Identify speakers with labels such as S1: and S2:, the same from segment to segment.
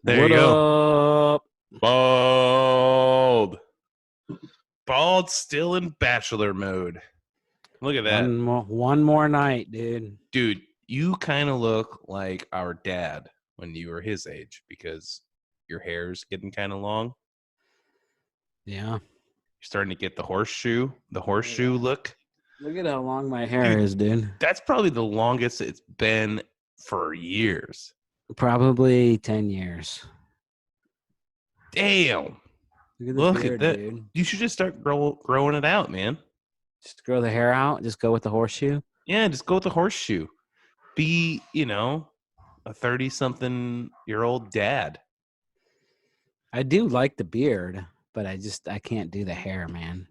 S1: There
S2: What
S1: you go.
S2: up?
S1: Bald. Bald still in bachelor mode. Look at that.
S2: One more night, dude.
S1: Dude, you kind of look like our dad when you were his age because your hair's getting kind of long.
S2: Yeah.
S1: You're starting to get the horseshoe look.
S2: Look at how long my hair is, dude.
S1: That's probably the longest it's been for years.
S2: Probably 10 years.
S1: Damn.
S2: Look at the beard,
S1: at that.
S2: dude.
S1: You should just start growing it out, man.
S2: Just grow the hair out. Just go with the horseshoe.
S1: Yeah, just go with the horseshoe. Be, a 30-something-year-old dad.
S2: I do like the beard, but I can't do the hair, man.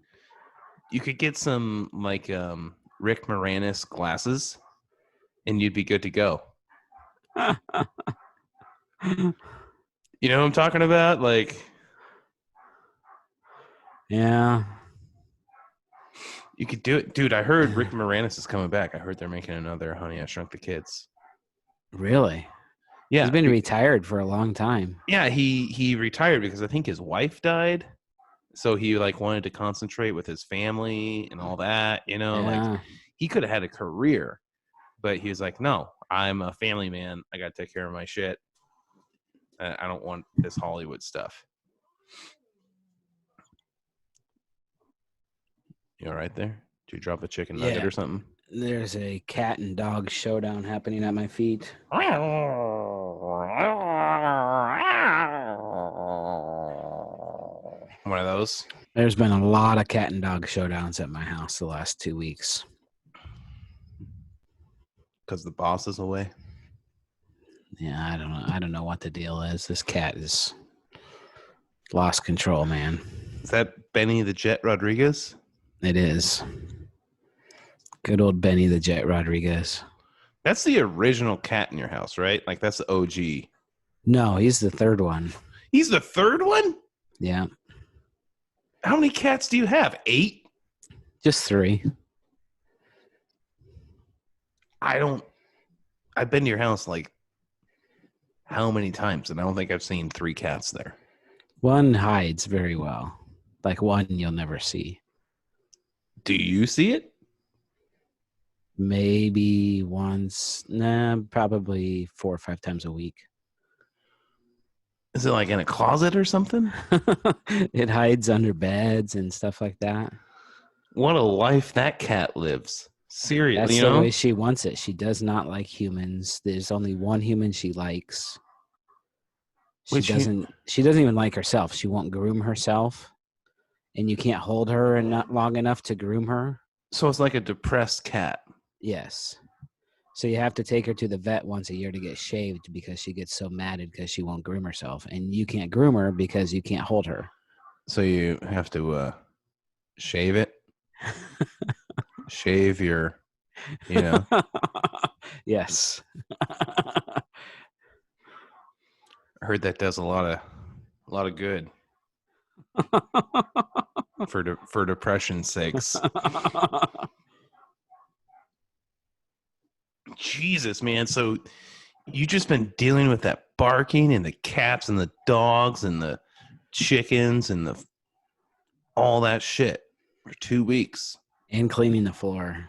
S1: You could get some Rick Moranis glasses, and you'd be good to go. You know what I'm talking about?
S2: Yeah.
S1: You could do it. Dude, I heard Rick Moranis is coming back. I heard they're making another Honey, I Shrunk the Kids.
S2: Really?
S1: Yeah.
S2: He's been retired for a long time.
S1: Yeah, he retired because I think his wife died. So he wanted to concentrate with his family and all that,
S2: Yeah.
S1: he could have had a career, but he was like, no, I'm a family man. I got to take care of my shit. I don't want this Hollywood stuff. You all right there? Did you drop a chicken nugget or something?
S2: There's a cat and dog showdown happening at my feet.
S1: One of those.
S2: There's been a lot of cat and dog showdowns at my house the last 2 weeks.
S1: Because the boss is away?
S2: Yeah, I don't know. I don't know what the deal is. This cat is lost control, man.
S1: Is that Benny the Jet Rodriguez?
S2: It is. Good old Benny the Jet Rodriguez.
S1: That's the original cat in your house, right? That's the OG.
S2: No, he's the third one.
S1: He's the third one?
S2: Yeah.
S1: How many cats do you have? 8?
S2: Just 3.
S1: I've been to your house how many times? And I don't think I've seen 3 cats there.
S2: One hides very well. One you'll never see.
S1: Do you see it?
S2: Maybe once. Probably 4 or 5 times a week.
S1: Is it in a closet or something?
S2: It hides under beds and stuff like that.
S1: What a life that cat lives. Seriously,
S2: That's the way she wants it. She does not like humans. There's only one human she likes. She doesn't even like herself. She won't groom herself. And you can't hold her not long enough to groom her.
S1: So it's like a depressed cat.
S2: Yes. So you have to take her to the vet once a year to get shaved because she gets so mad because she won't groom herself. And you can't groom her because you can't hold her.
S1: So you have to shave it. Shave your,
S2: Yes.
S1: I heard that does a lot of good for depression's sakes. Jesus, man. So you just been dealing with that barking and the cats and the dogs and the chickens and all that shit for 2 weeks.
S2: And cleaning the floor.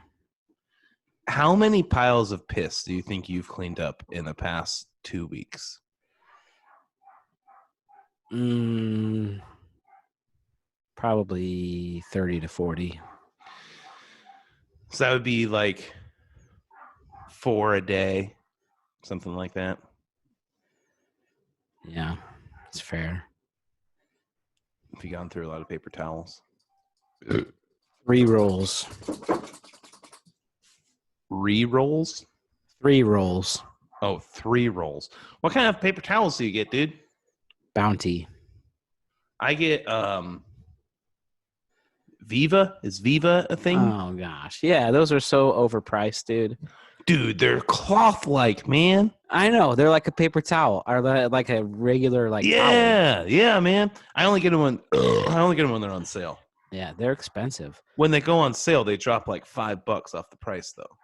S1: How many piles of piss do you think you've cleaned up in the past 2 weeks?
S2: Probably 30 to 40.
S1: So that would be 4 a day, something like that.
S2: Yeah, it's fair.
S1: Have you gone through a lot of paper towels?
S2: 3 rolls.
S1: Re-rolls?
S2: 3 rolls.
S1: Oh, 3 rolls. What kind of paper towels do you get, dude?
S2: Bounty.
S1: I get Viva. Is Viva a thing?
S2: Oh, gosh. Yeah, those are so overpriced, dude.
S1: Dude, they're cloth-like, man.
S2: I know. They're like a paper towel. Or like a regular towel.
S1: Yeah, man. I only get them when they're on sale.
S2: Yeah, they're expensive.
S1: When they go on sale, they drop $5 off the price, though.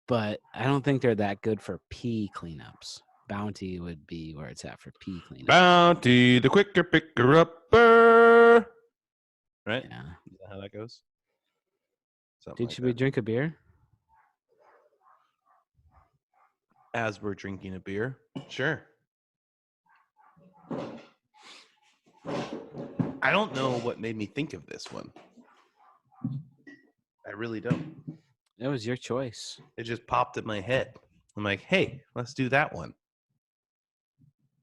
S2: But I don't think they're that good for pee cleanups. Bounty would be where it's at for pee cleanup.
S1: Bounty, the quicker picker upper. Right?
S2: Yeah.
S1: Is that how that goes? Something
S2: Dude,
S1: like
S2: should we
S1: that.
S2: drink a beer?
S1: As we're drinking a beer. Sure. I don't know what made me think of this one. I really don't.
S2: It was your choice.
S1: It just popped in my head. I'm like, hey, let's do that one.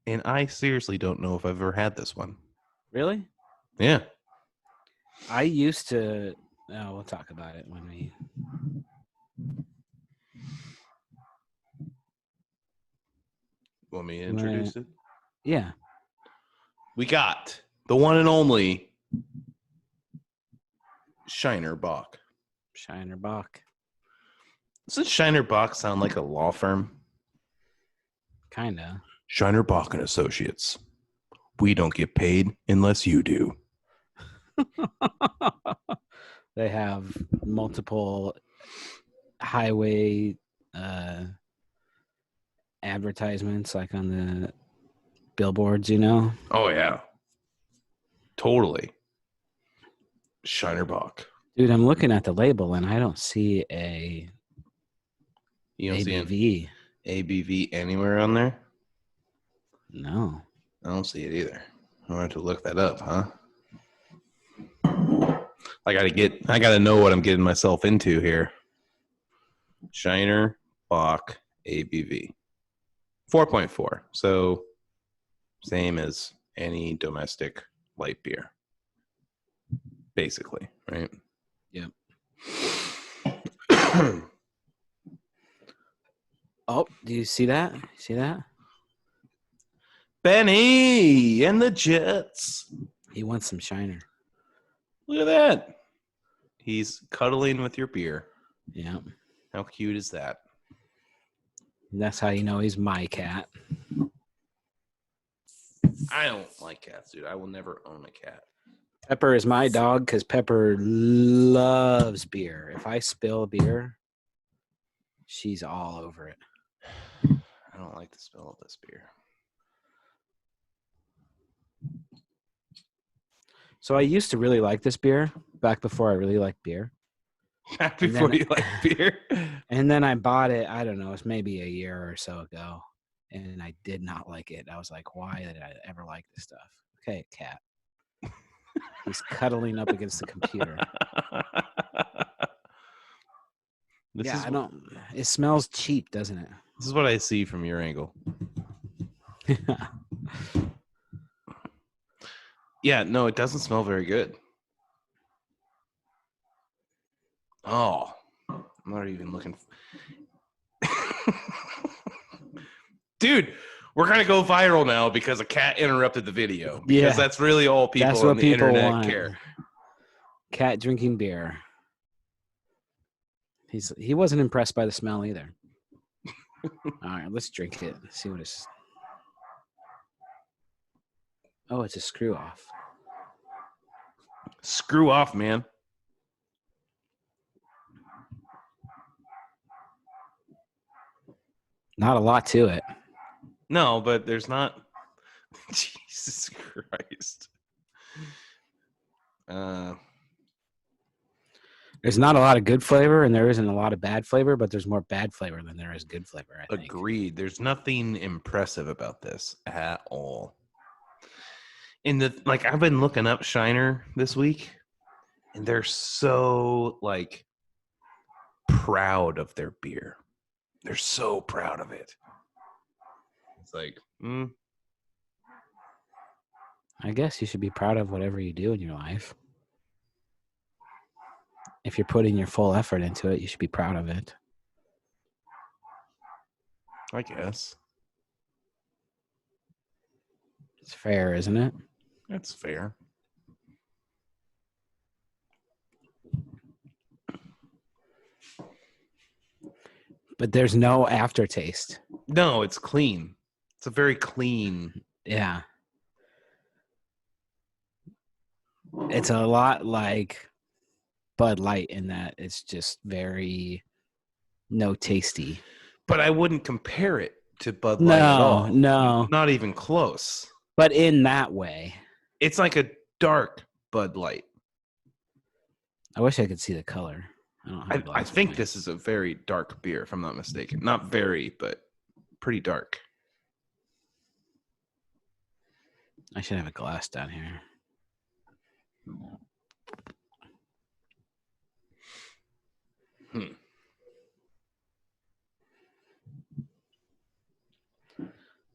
S1: And I seriously don't know if I've ever had this one.
S2: Really?
S1: Yeah.
S2: I used to. Oh, we'll talk about it when we.
S1: Want me to introduce it?
S2: Yeah.
S1: We got the one and only Shiner Bock.
S2: Shiner Bock.
S1: Doesn't Shiner Bock sound like a law firm?
S2: Kinda.
S1: Shiner Bock and Associates. We don't get paid unless you do.
S2: They have multiple highway advertisements like on the billboards, you know?
S1: Oh, yeah. Totally. Shiner Bock.
S2: Dude, I'm looking at the label and I don't see a
S1: You don't see an
S2: ABV.
S1: ABV anywhere on there?
S2: No.
S1: I don't see it either. I wanted to look that up, huh? I gotta know what I'm getting myself into here. Shiner Bock ABV. 4.4. So same as any domestic light beer. Basically, right?
S2: Yep. Oh, do you see that? See that?
S1: Benny and the Jets.
S2: He wants some Shiner.
S1: Look at that. He's cuddling with your beer.
S2: Yeah.
S1: How cute is that?
S2: That's how you know he's my cat.
S1: I don't like cats, dude. I will never own a cat.
S2: Pepper is my dog because Pepper loves beer. If I spill beer, she's all over it.
S1: I don't like the smell of this beer.
S2: So I used to really like this beer back before I really liked beer.
S1: Before you like beer?
S2: And then I bought it, I don't know, it's maybe a year or so ago. And I did not like it. I was like, why did I ever like this stuff? Okay, cat. He's cuddling up against the computer. I don't. It smells cheap, doesn't it?
S1: This is what I see from your angle. Yeah, no, it doesn't smell very good. Oh, I'm not even looking. Dude, we're going to go viral now because a cat interrupted the video. Because that's really all people on the internet care.
S2: Cat drinking beer. He wasn't impressed by the smell either. All right, let's drink it. Let's see what it's. Oh, it's a screw off.
S1: Screw off, man.
S2: Not a lot to it.
S1: No, but there's not. Jesus Christ.
S2: There's not a lot of good flavor, and there isn't a lot of bad flavor, but there's more bad flavor than there is good flavor, I think.
S1: Agreed. There's nothing impressive about this at all. I've been looking up Shiner this week, and they're so proud of their beer. They're so proud of it. It's like,
S2: I guess you should be proud of whatever you do in your life. If you're putting your full effort into it, you should be proud of it.
S1: I guess.
S2: It's fair, isn't it?
S1: That's fair.
S2: But there's no aftertaste.
S1: No, it's clean. It's a very clean.
S2: Yeah. It's a lot like Bud Light in that it's just very no tasty.
S1: But I wouldn't compare it to Bud Light at all.
S2: No.
S1: Not even close.
S2: But in that way.
S1: It's like a dark Bud Light.
S2: I wish I could see the color.
S1: I think this is a very dark beer, if I'm not mistaken. Not very, but pretty dark.
S2: I should have a glass down here.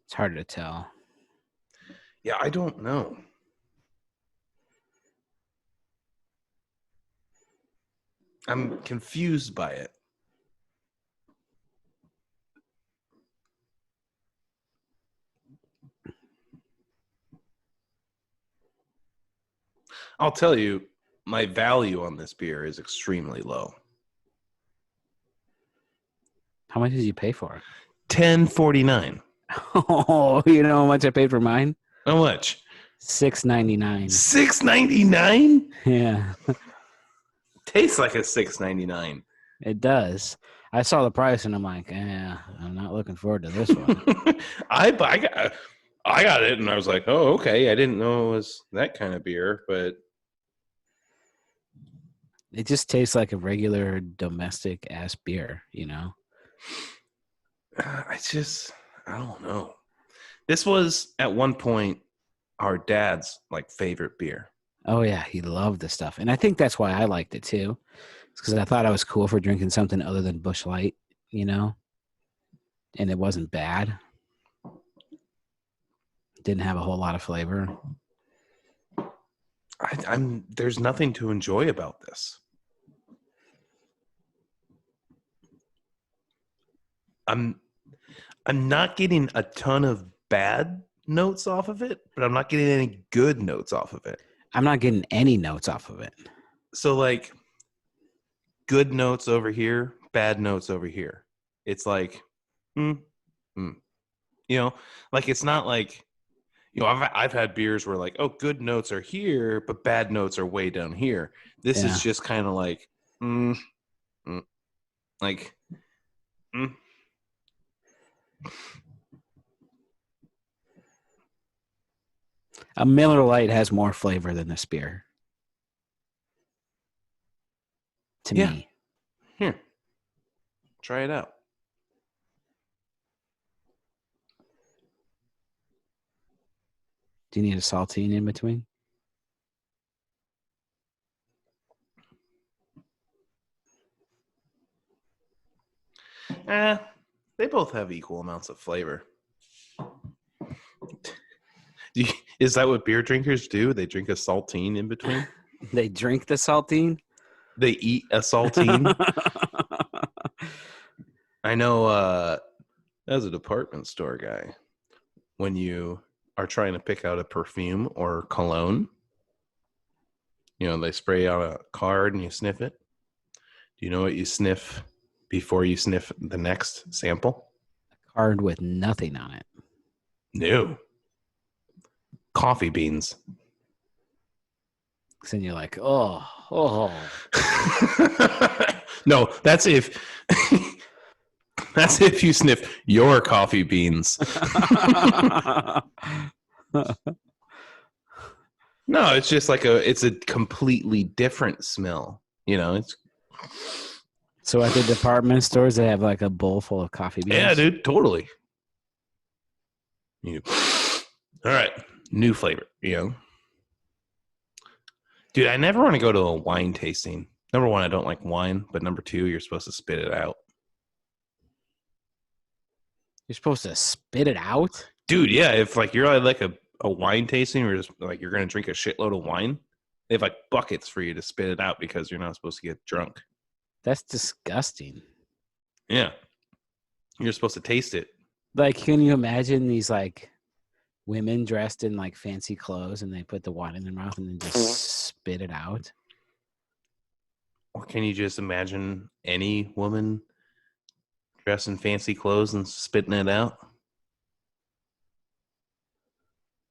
S2: It's hard to tell.
S1: Yeah, I don't know. I'm confused by it. I'll tell you, my value on this beer is extremely low.
S2: How much did you pay for it?
S1: $10.49.
S2: Oh, you know how much I paid for mine?
S1: How much?
S2: $6.99.
S1: $6.99?
S2: Yeah.
S1: Tastes like a $6.99.
S2: It does. I saw the price and I'm like, I'm not looking forward to this one.
S1: I got it and I was like, oh, okay. I didn't know it was that kind of beer, but
S2: it just tastes like a regular domestic ass beer, you know?
S1: I don't know. This was at one point our dad's like favorite beer.
S2: Oh yeah, he loved this stuff. And I think that's why I liked it too. It's because I thought I was cool for drinking something other than Busch Light, you know? And it wasn't bad. Didn't have a whole lot of flavor.
S1: There's nothing to enjoy about this. I'm not getting a ton of bad notes off of it, but I'm not getting any good notes off of it.
S2: I'm not getting any notes off of it.
S1: So like good notes over here, bad notes over here. It's like, you know, like it's not like, you know, I've had beers where like, oh, good notes are here, but bad notes are way down here. This is just kind of like, like,
S2: A Miller Lite has more flavor than this beer. To me.
S1: Here. Try it out.
S2: Do you need a saltine in between?
S1: They both have equal amounts of flavor. Is that what beer drinkers do? They drink a saltine in between?
S2: They drink the saltine?
S1: They eat a saltine? I know as a department store guy, when you are trying to pick out a perfume or cologne, you know, they spray on a card and you sniff it. Do you know what you sniff before you sniff the next sample?
S2: A card with nothing on it.
S1: No. Coffee beans.
S2: So then you're like, oh.
S1: No, that's if you sniff your coffee beans. No, it's just like it's a completely different smell. You know, it's
S2: so at the department stores they have like a bowl full of coffee beans.
S1: Yeah, dude, totally. All right. New flavor, you know. Dude, I never want to go to a wine tasting. Number one, I don't like wine, but number two, you're supposed to spit it out.
S2: You're supposed to spit it out?
S1: Dude, yeah, if like you're like a wine tasting or just like you're going to drink a shitload of wine, they have like buckets for you to spit it out because you're not supposed to get drunk.
S2: That's disgusting.
S1: Yeah. You're supposed to taste it.
S2: Like, can you imagine these like women dressed in like fancy clothes and they put the wine in their mouth and then just spit it out?
S1: Or can you just imagine any woman dressed in fancy clothes and spitting it out?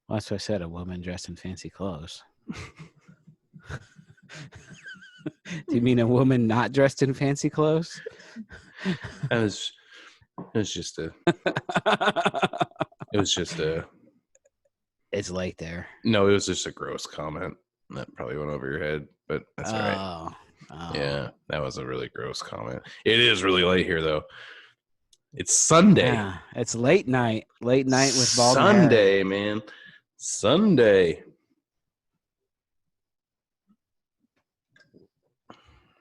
S2: Well, that's what I said, a woman dressed in fancy clothes. Do you mean a woman not dressed in fancy clothes?
S1: I was It was just a. It was just a.
S2: It's late there.
S1: No, it was just a gross comment. That probably went over your head, but that's all right.
S2: Oh.
S1: Yeah, that was a really gross comment. It is really late here, though. It's Sunday.
S2: Yeah, it's late night. Late night with Bald and
S1: Sunday,
S2: Harry.
S1: man. Sunday.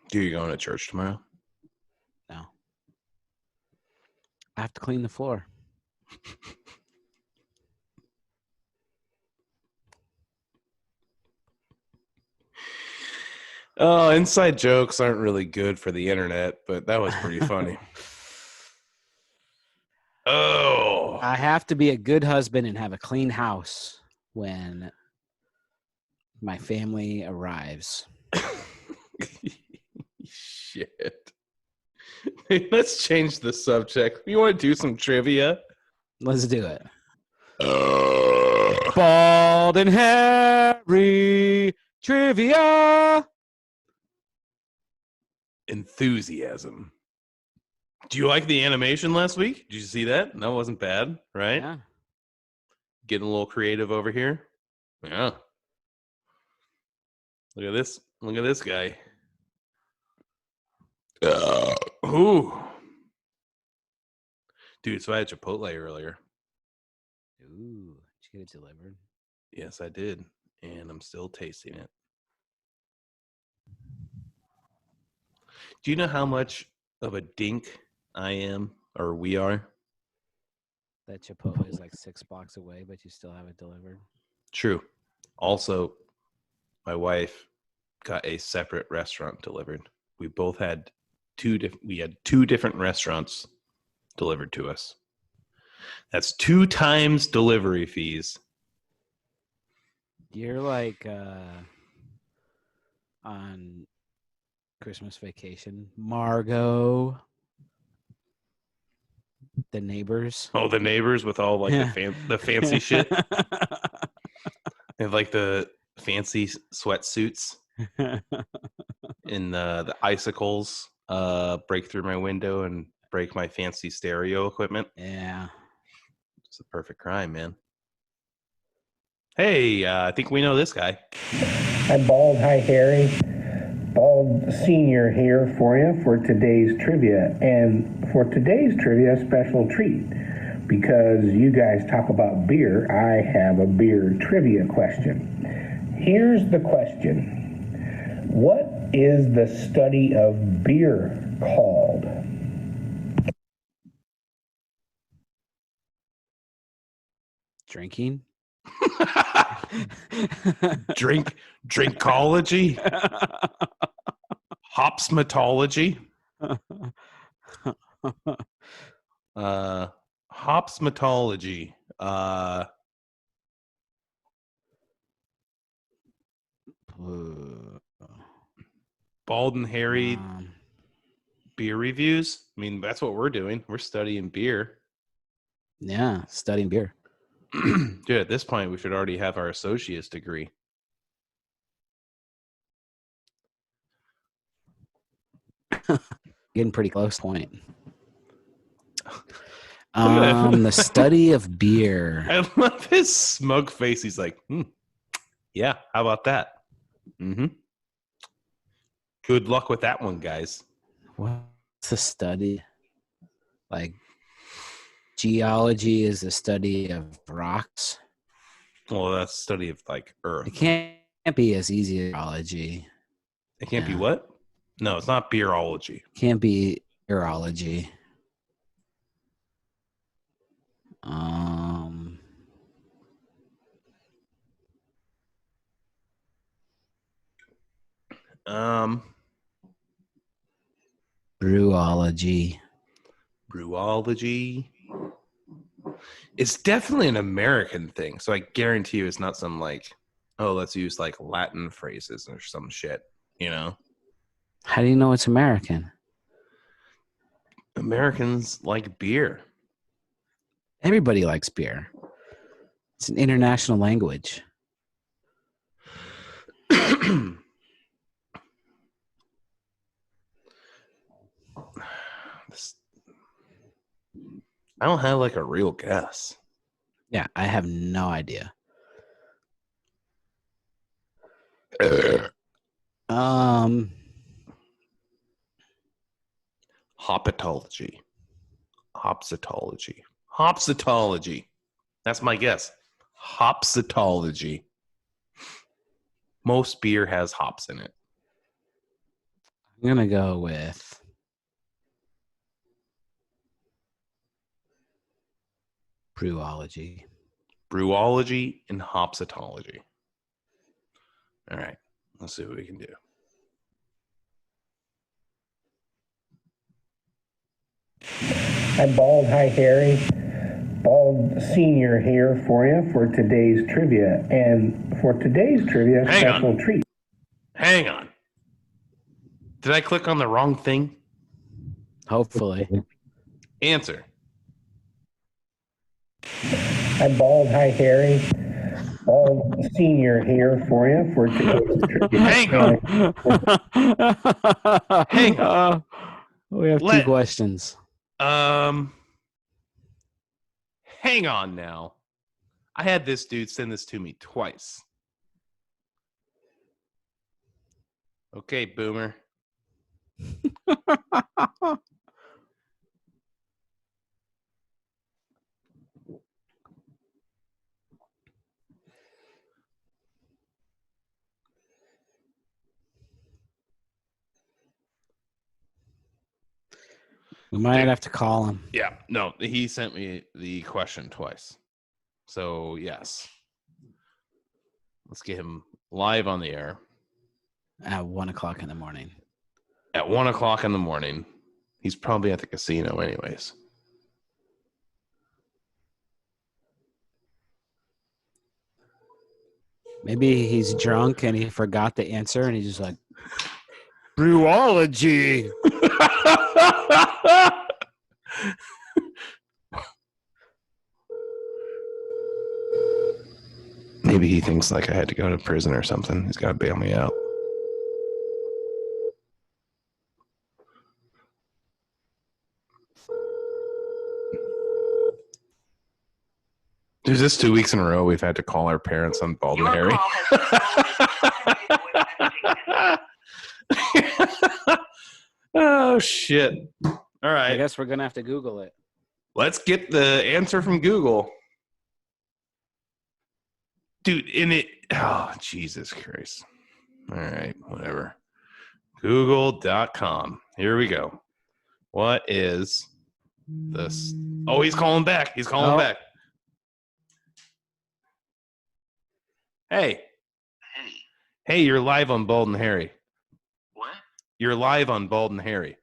S1: Dude, you going to church tomorrow?
S2: No. I have to clean the floor.
S1: Oh, inside jokes aren't really good for the internet, but that was pretty funny. Oh.
S2: I have to be a good husband and have a clean house when my family arrives.
S1: Shit. Let's change the subject. You want to do some trivia?
S2: Let's do it. Bald and Harry trivia.
S1: Enthusiasm. Do you like the animation last week? Did you see that? That wasn't bad, right?
S2: Yeah.
S1: Getting a little creative over here. Yeah. Look at this. Look at this guy. Ooh. Dude, so I had Chipotle earlier.
S2: Ooh, did you get it delivered?
S1: Yes, I did. And I'm still tasting it. Do you know how much of a dink I am, or we are?
S2: That Chipotle is like 6 blocks away, but you still have it delivered.
S1: True. Also, my wife got a separate restaurant delivered. We both had two different restaurants delivered to us. That's 2 times delivery fees.
S2: You're like on Christmas vacation. Margot. The neighbors.
S1: Oh, the neighbors with all like the fancy shit. They have like the fancy sweatsuits and the icicles break through my window and break my fancy stereo equipment.
S2: Yeah.
S1: It's a perfect crime, man. Hey, I think we know this guy.
S3: Hi, Bald. Hi, Harry. Bald Senior here for you for today's trivia. And for today's trivia, a special treat. Because you guys talk about beer, I have a beer trivia question. Here's the question. What is the study of beer called?
S2: Drinking.
S1: Drinkology. Hopsmatology. Hopsmatology. Bald and Harry beer reviews. I mean, that's what we're doing. We're studying beer.
S2: Yeah, studying beer.
S1: Dude, at this point, we should already have our associate's degree.
S2: Getting pretty close point. The study of beer.
S1: I love his smug face. He's like, yeah, how about that? Mm-hmm. Good luck with that one, guys.
S2: What's the study? Like, geology is the study of rocks.
S1: Well, that's study of like Earth.
S2: It can't be as easy as geology.
S1: It can't be what? No, it's not beerology.
S2: Can't be urology. Brewology.
S1: Brewology. It's definitely an American thing. So I guarantee you it's not some like, oh, let's use like Latin phrases or some shit, you know?
S2: How do you know it's American?
S1: Americans like beer.
S2: Everybody likes beer. It's an international language.
S1: I don't have like a real guess.
S2: Yeah, I have no idea.
S1: Hopatology. Hopsatology. That's my guess. Hopsatology. Most beer has hops in it.
S2: I'm gonna go with brewology.
S1: Brewology and hopsatology. All right. Let's see what we can do.
S3: Hi, Bald. Hi, Harry. Bald Senior here for you for today's trivia. And for today's trivia, special treat.
S1: Hang on. Did I click on the wrong thing?
S2: Hopefully.
S1: Answer.
S3: Hi, Bald. Hi, Harry. Bald Senior here for you for today's trivia.
S1: Hang on. Hang on.
S2: We have two questions.
S1: Hang on now. I had this dude send this to me twice. Okay, boomer.
S2: We might have to call him.
S1: Yeah, no, he sent me the question twice. So, yes. Let's get him live on the air.
S2: At 1:00 in the morning.
S1: At 1:00 in the morning. He's probably at the casino anyways.
S2: Maybe he's drunk and he forgot the answer and he's just like, brewology.
S1: Maybe he thinks like I had to go to prison or something. He's got to bail me out. Dude, this 2 weeks in a row we've had to call our parents on Bald and Harry. Oh, shit. All right.
S2: I guess we're going to have to Google it.
S1: Let's get the answer from Google. Dude, oh, Jesus Christ. All right, whatever. Google.com. Here we go. What is this? Oh, he's calling back. He's calling back. Hey. Hey, you're live on Bald and Harry.
S4: What?
S1: You're live on Bald and Harry.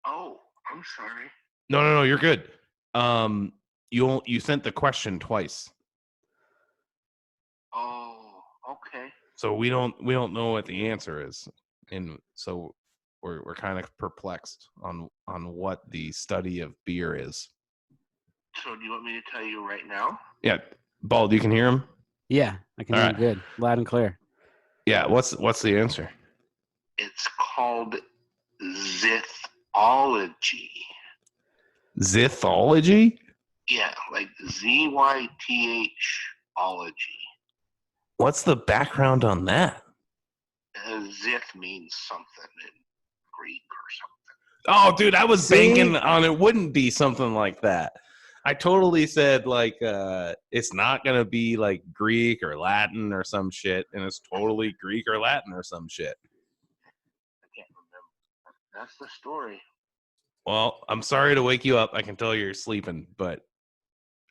S4: Oh, I'm sorry.
S1: No, you're good. You sent the question twice.
S4: Oh, okay.
S1: So we don't know what the answer is, and so we're kind of perplexed on what the study of beer is.
S4: So do you want me to tell you right now?
S1: Yeah, Bald, you can hear him?
S2: Yeah, I can hear him good, loud and clear.
S1: Yeah, what's the answer?
S4: It's called zithology.
S1: Zithology?
S4: Yeah, like ZYTH ology.
S1: What's the background on that?
S4: Zith means something in Greek or something.
S1: Oh, dude, I was banking on it wouldn't be something like that. I totally said like it's not gonna be like Greek or Latin or some shit, and it's totally Greek or Latin or some shit.
S4: I can't remember. That's the story.
S1: Well, I'm sorry to wake you up. I can tell you're sleeping, but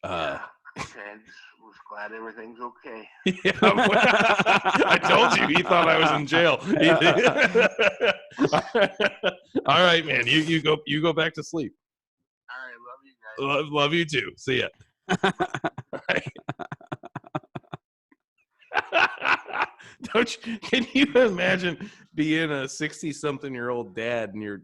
S4: Yeah, okay, I just was glad everything's okay.
S1: Yeah, I told you he thought I was in jail. All right, man. You go back to sleep.
S4: All right, love you guys.
S1: Love you too. See ya. Can you imagine being a 60-something-year-old dad and your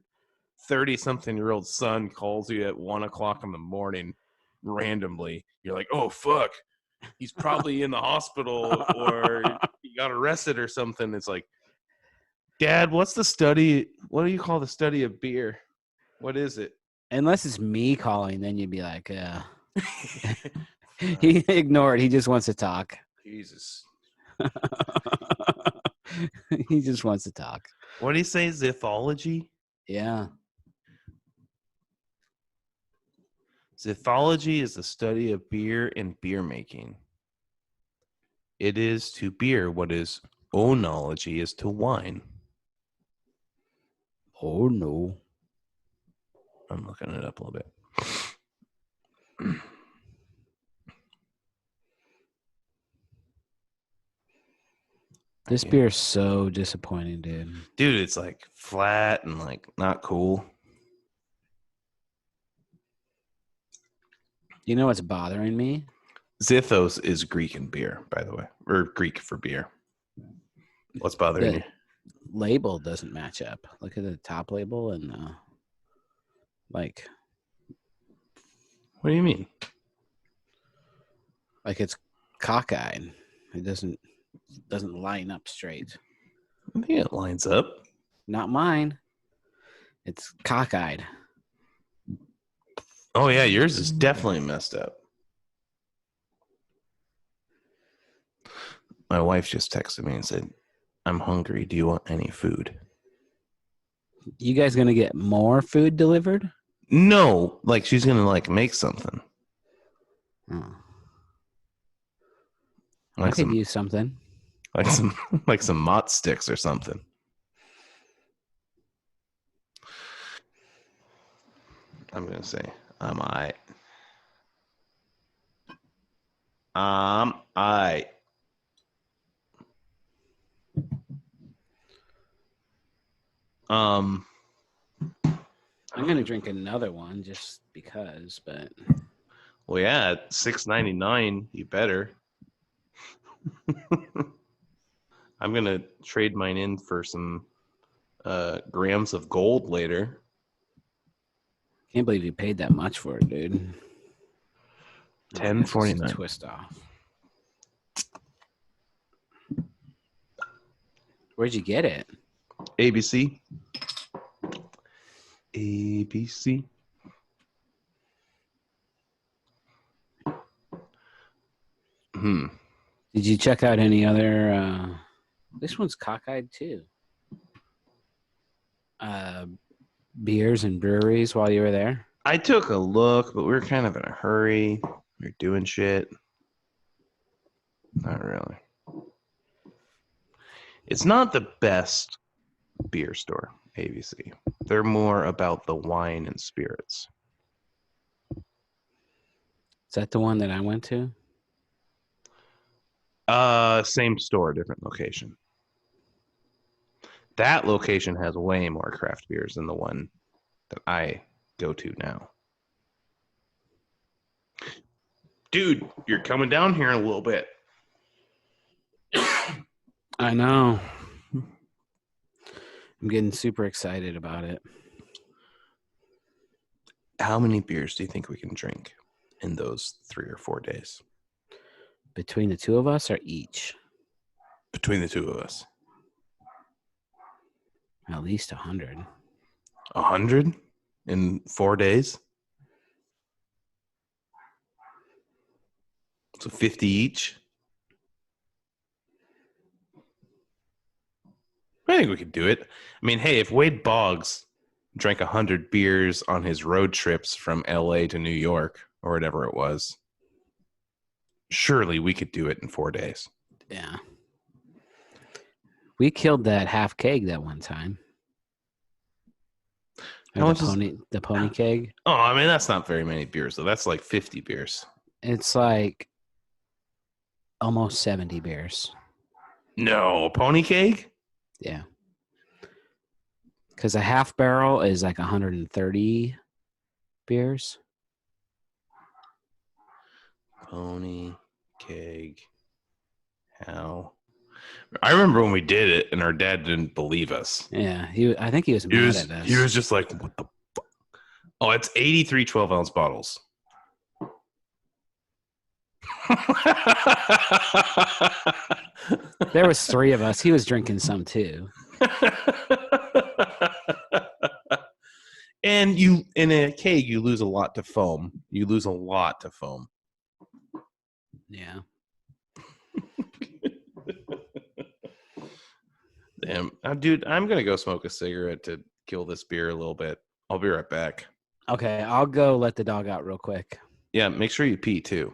S1: 30-something-year-old son calls you at 1:00 in the morning randomly? You're like, oh fuck, he's probably in the hospital or he got arrested or something. It's like, Dad, what's the study? What do you call the study of beer? What is it?
S2: Unless it's me calling, then you'd be like, he ignored. He just wants to talk.
S1: Jesus.
S2: He just wants to talk.
S1: What do you say? Zithology?
S2: Yeah.
S1: Zithology is the study of beer and beer making. It is to beer what is oenology is to wine.
S2: Oh, no.
S1: I'm looking it up a little bit.
S2: This beer is so disappointing, dude.
S1: Dude, it's like flat and like not cool.
S2: You know what's bothering me?
S1: Zithos is Greek in beer, by the way, or Greek for beer. What's bothering you?
S2: Label doesn't match up. Look at the top label and like.
S1: What do you mean?
S2: Like it's cockeyed. It doesn't line up straight.
S1: I think it lines up.
S2: Not mine. It's cockeyed.
S1: Oh yeah, yours is definitely messed up. My wife just texted me and said, "I'm hungry. Do you want any food?"
S2: You guys gonna get more food delivered?
S1: No, like she's gonna like make something.
S2: Oh.
S1: Like
S2: I could use something.
S1: Like some mott sticks or something. I'm gonna say I'm alright. Alright.
S2: I'm gonna drink another one just because, but
S1: well, yeah, at $6.99, you better. I'm gonna trade mine in for some grams of gold later.
S2: can't believe you paid that much for it, dude.
S1: $10.49.
S2: Twist off. Where'd you get it?
S1: ABC. ABC.
S2: Did you check out any other? This one's cockeyed too. Beers and breweries while you were there?
S1: I took a look, but we were kind of in a hurry. We were doing shit. Not really. It's not the best beer store, ABC. They're more about the wine and spirits.
S2: Is that the one that I went to?
S1: Same store, different location. That location has way more craft beers than the one that I go to now. Dude, you're coming down here in a little bit.
S2: I know. I'm getting super excited about it.
S1: How many beers do you think we can drink in those 3 or 4 days?
S2: Between the two of us or each?
S1: Between the two of us.
S2: At least 100.
S1: 100 in 4 days? So 50 each? I think we could do it. I mean, hey, if Wade Boggs drank 100 beers on his road trips from LA to New York or whatever it was, surely we could do it in 4 days.
S2: Yeah. We killed that half keg that one time.
S1: How much
S2: the pony keg?
S1: Oh, I mean, that's not very many beers, though. That's like 50 beers.
S2: It's like almost 70 beers.
S1: No, pony keg?
S2: Yeah. Because a half barrel is like 130 beers.
S1: Pony keg. How? I remember when we did it and our dad didn't believe us.
S2: Yeah, I think he was mad at us.
S1: He was just like, what the fuck? Oh, it's 83 12-ounce bottles.
S2: There was 3 of us. He was drinking some too.
S1: And you in a keg, you lose a lot to foam. You lose a lot to foam.
S2: Yeah.
S1: Damn, dude, I'm gonna go smoke a cigarette to kill this beer a little bit. I'll be right back.
S2: Okay, I'll go let the dog out real quick.
S1: Yeah, make sure you pee too.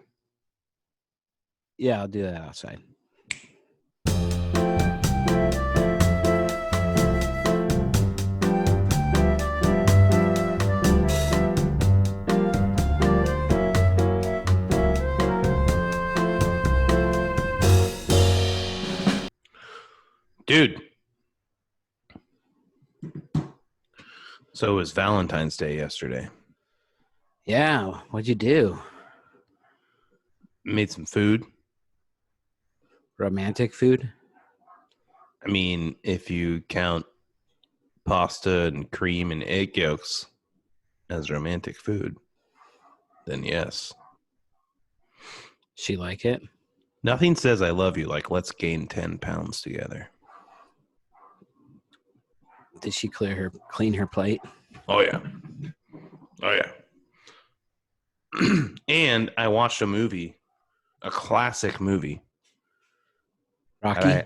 S2: Yeah, I'll do that outside.
S1: Dude. So it was Valentine's Day yesterday.
S2: Yeah, what'd you do?
S1: Made some food.
S2: Romantic food?
S1: I mean, if you count pasta and cream and egg yolks as romantic food, then yes.
S2: She like it?
S1: Nothing says I love you like let's gain 10 pounds together.
S2: Did she clean her plate?
S1: Oh, yeah. Oh, yeah. And I watched a movie, a classic movie.
S2: Rocky?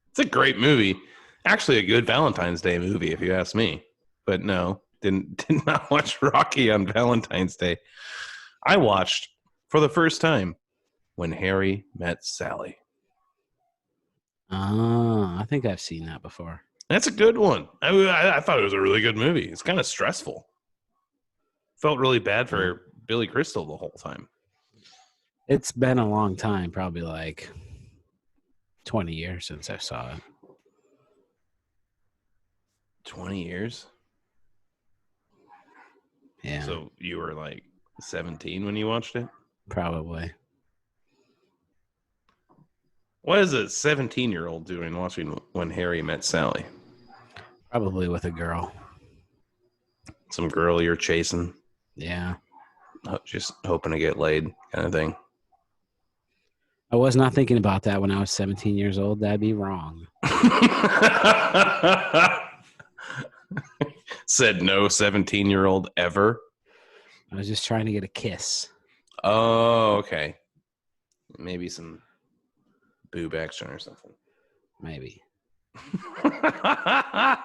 S1: It's a great movie. Actually, a good Valentine's Day movie, if you ask me. But no, did not watch Rocky on Valentine's Day. I watched, for the first time, When Harry Met Sally.
S2: Oh, I think I've seen that before.
S1: That's a good one. I thought it was a really good movie. It's kind of stressful. Felt really bad for Billy Crystal the whole time.
S2: It's been a long time, probably like 20 years since I saw it.
S1: 20 years?
S2: Yeah.
S1: So you were like 17 when you watched it?
S2: Probably.
S1: What is a 17-year-old doing watching When Harry Met Sally?
S2: Probably with a girl.
S1: Some girl you're chasing,
S2: Yeah.
S1: just hoping to get laid kind of thing.
S2: I was not thinking about that when I was 17 years old. That'd be wrong.
S1: Said no 17-year-old ever.
S2: I was just trying to get a kiss.
S1: Oh, okay. Maybe some boob action or something.
S2: Maybe.
S1: I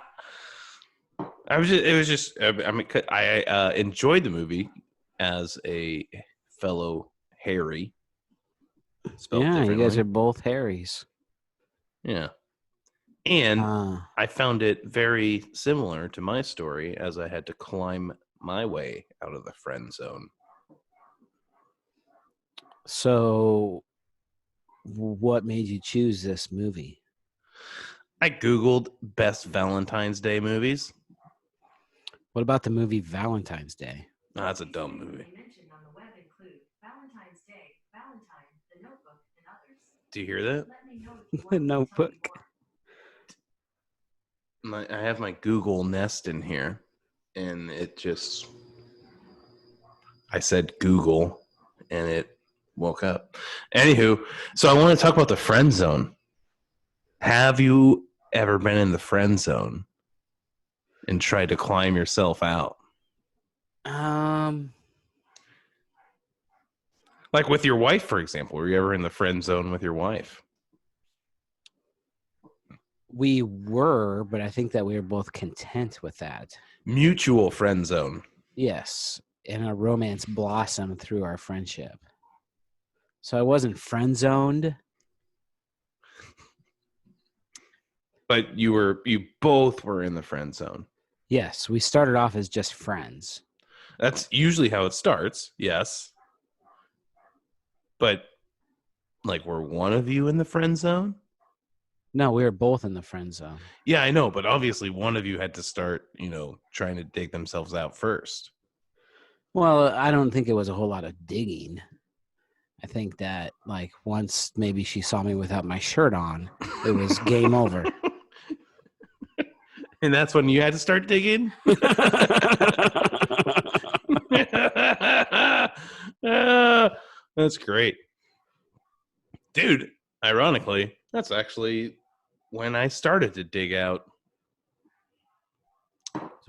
S1: enjoyed the movie as a fellow Harry. Spelled
S2: Yeah, you
S1: differently.
S2: guys are both Harrys.
S1: Yeah. And I found it very similar to my story as I had to climb my way out of the friend zone.
S2: So, what made you choose this movie?
S1: I Googled best Valentine's Day movies.
S2: What about the movie Valentine's Day?
S1: Oh, that's a dumb movie. Do you hear that?
S2: The Notebook.
S1: I have my Google Nest in here, and it just... I said Google, and it woke up. Anywho, so I want to talk about the friend zone. Have you ever been in the friend zone and tried to climb yourself out? Like with your wife, for example. Were you ever in the friend zone with your wife?
S2: We were, but I think that we were both content with that.
S1: Mutual friend zone.
S2: Yes, and our romance blossomed through our friendship. So I wasn't friend zoned.
S1: But you both were in the friend zone.
S2: Yes, we started off as just friends.
S1: That's usually how it starts, yes. But, like, were one of you in the friend zone?
S2: No, we were both in the friend zone.
S1: Yeah, I know, but obviously one of you had to start, trying to dig themselves out first.
S2: Well, I don't think it was a whole lot of digging. I think that, like, once maybe she saw me without my shirt on, it was game over.
S1: And that's when you had to start digging? That's great. Dude, ironically, that's actually when I started to dig out.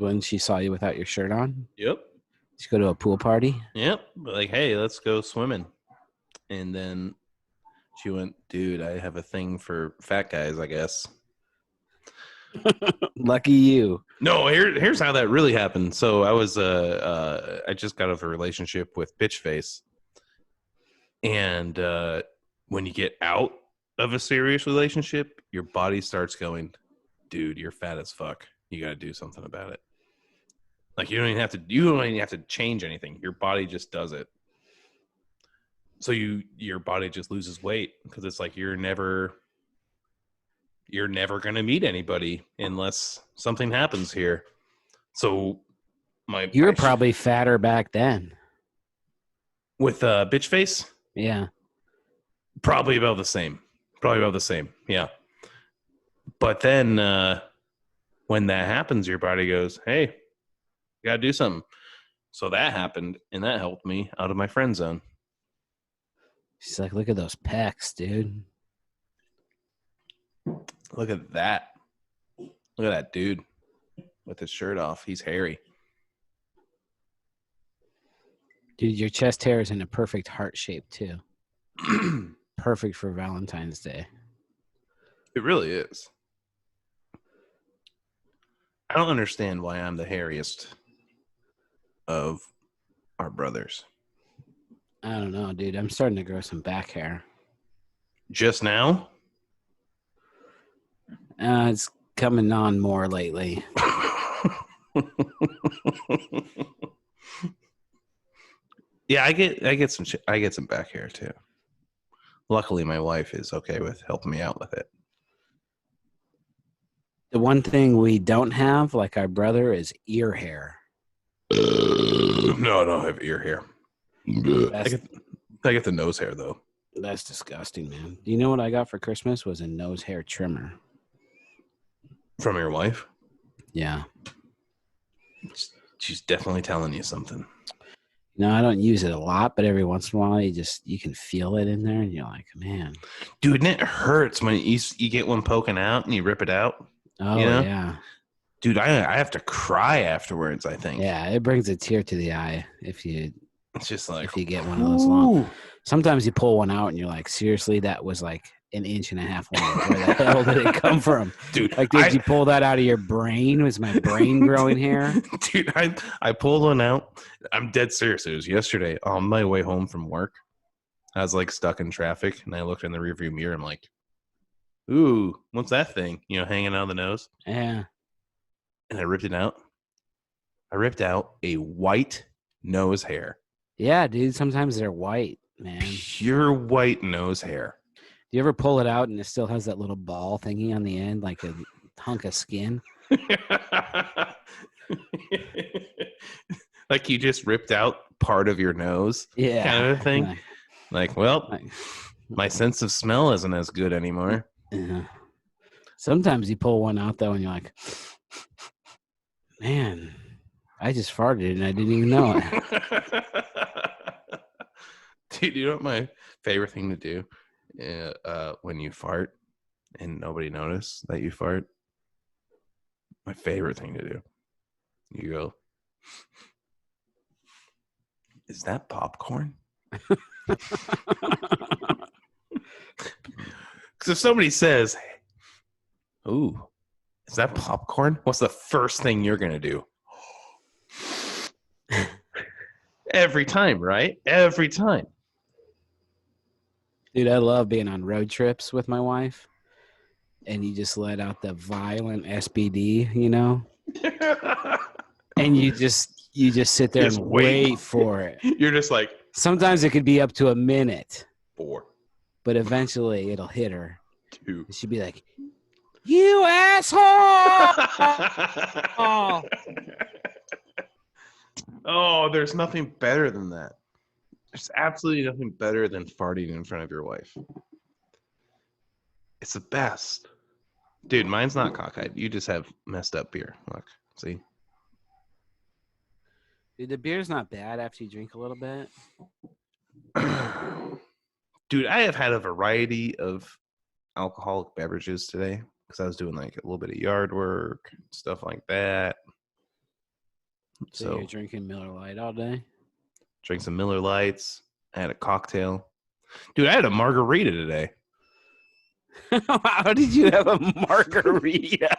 S2: When she saw you without your shirt on?
S1: Yep.
S2: Did you go to a pool party?
S1: Yep. Like, hey, let's go swimming. And then she went, dude, I have a thing for fat guys, I guess.
S2: Lucky you.
S1: No, here's how that really happened. So I was I just got out of a relationship with Bitch Face. And when you get out of a serious relationship, your body starts going, dude, you're fat as fuck. You got to do something about it. Like you don't even have to change anything. Your body just does it. So your body just loses weight because it's like you're never going to meet anybody unless something happens here. So
S2: You were probably fatter back then.
S1: With Bitch Face?
S2: Yeah.
S1: Probably about the same. Yeah. But then when that happens, your body goes, hey, you got to do something. So that happened, and that helped me out of my friend zone.
S2: She's like, look at those pecs, dude.
S1: Look at that. Look at that dude with his shirt off. He's hairy.
S2: Dude, your chest hair is in a perfect heart shape, too. Perfect for Valentine's Day.
S1: It really is. I don't understand why I'm the hairiest of our brothers.
S2: I don't know, dude. I'm starting to grow some back hair.
S1: Just now?
S2: It's coming on more lately.
S1: Yeah, I get some back hair too. Luckily, my wife is okay with helping me out with it.
S2: The one thing we don't have, like our brother, is ear hair.
S1: No, I don't have ear hair. I get the nose hair though.
S2: That's disgusting, man. Do you know what I got for Christmas? Was a nose hair trimmer.
S1: From your wife?
S2: Yeah.
S1: She's definitely telling you something.
S2: No, I don't use it a lot, but every once in a while, you can feel it in there, and you're like, man.
S1: Dude, and it hurts when you get one poking out and you rip it out.
S2: Oh,
S1: you know?
S2: yeah.
S1: Dude, I have to cry afterwards, I think.
S2: Yeah, it brings a tear to the eye if you get one of those long. Sometimes you pull one out and you're like, seriously, that was like an inch and a half long. Where the hell did it come from?
S1: Dude,
S2: like, did you pull that out of your brain? Was my brain growing hair?
S1: Dude, I pulled one out. I'm dead serious. It was yesterday on my way home from work. I was like stuck in traffic and I looked in the rearview mirror. I'm like, ooh, what's that thing? Hanging out of the nose.
S2: Yeah.
S1: And I ripped it out. I ripped out a white nose hair.
S2: Yeah, dude. Sometimes they're white, man.
S1: Pure white nose hair.
S2: Do you ever pull it out and it still has that little ball thingy on the end, like a hunk of skin?
S1: Like you just ripped out part of your nose?
S2: Yeah.
S1: Kind of a thing? My sense of smell isn't as good anymore.
S2: Yeah. Sometimes you pull one out, though, and you're like, man, I just farted and I didn't even know it.
S1: Dude, you know what my favorite thing to do when you fart and nobody notices that you fart? My favorite thing to do. You go, is that popcorn? Because if somebody says, ooh, is that popcorn? What's the first thing you're going to do? Every time, right? Every time.
S2: Dude, I love being on road trips with my wife. And you just let out the violent SBD, and you just sit there and wait for it.
S1: You're just like,
S2: sometimes it could be up to a minute.
S1: 4.
S2: But eventually it'll hit her.
S1: 2.
S2: And she'll be like, you asshole!
S1: Oh, there's nothing better than that. There's absolutely nothing better than farting in front of your wife. It's the best. Dude, mine's not cockeyed. You just have messed up beer. Look, see?
S2: Dude, the beer's not bad after you drink a little bit.
S1: Dude, I have had a variety of alcoholic beverages today because I was doing like a little bit of yard work, stuff like that.
S2: So you're drinking Miller Lite all day?
S1: Drink some Miller Lights. I had a cocktail. Dude, I had a margarita today.
S2: How did you have a margarita?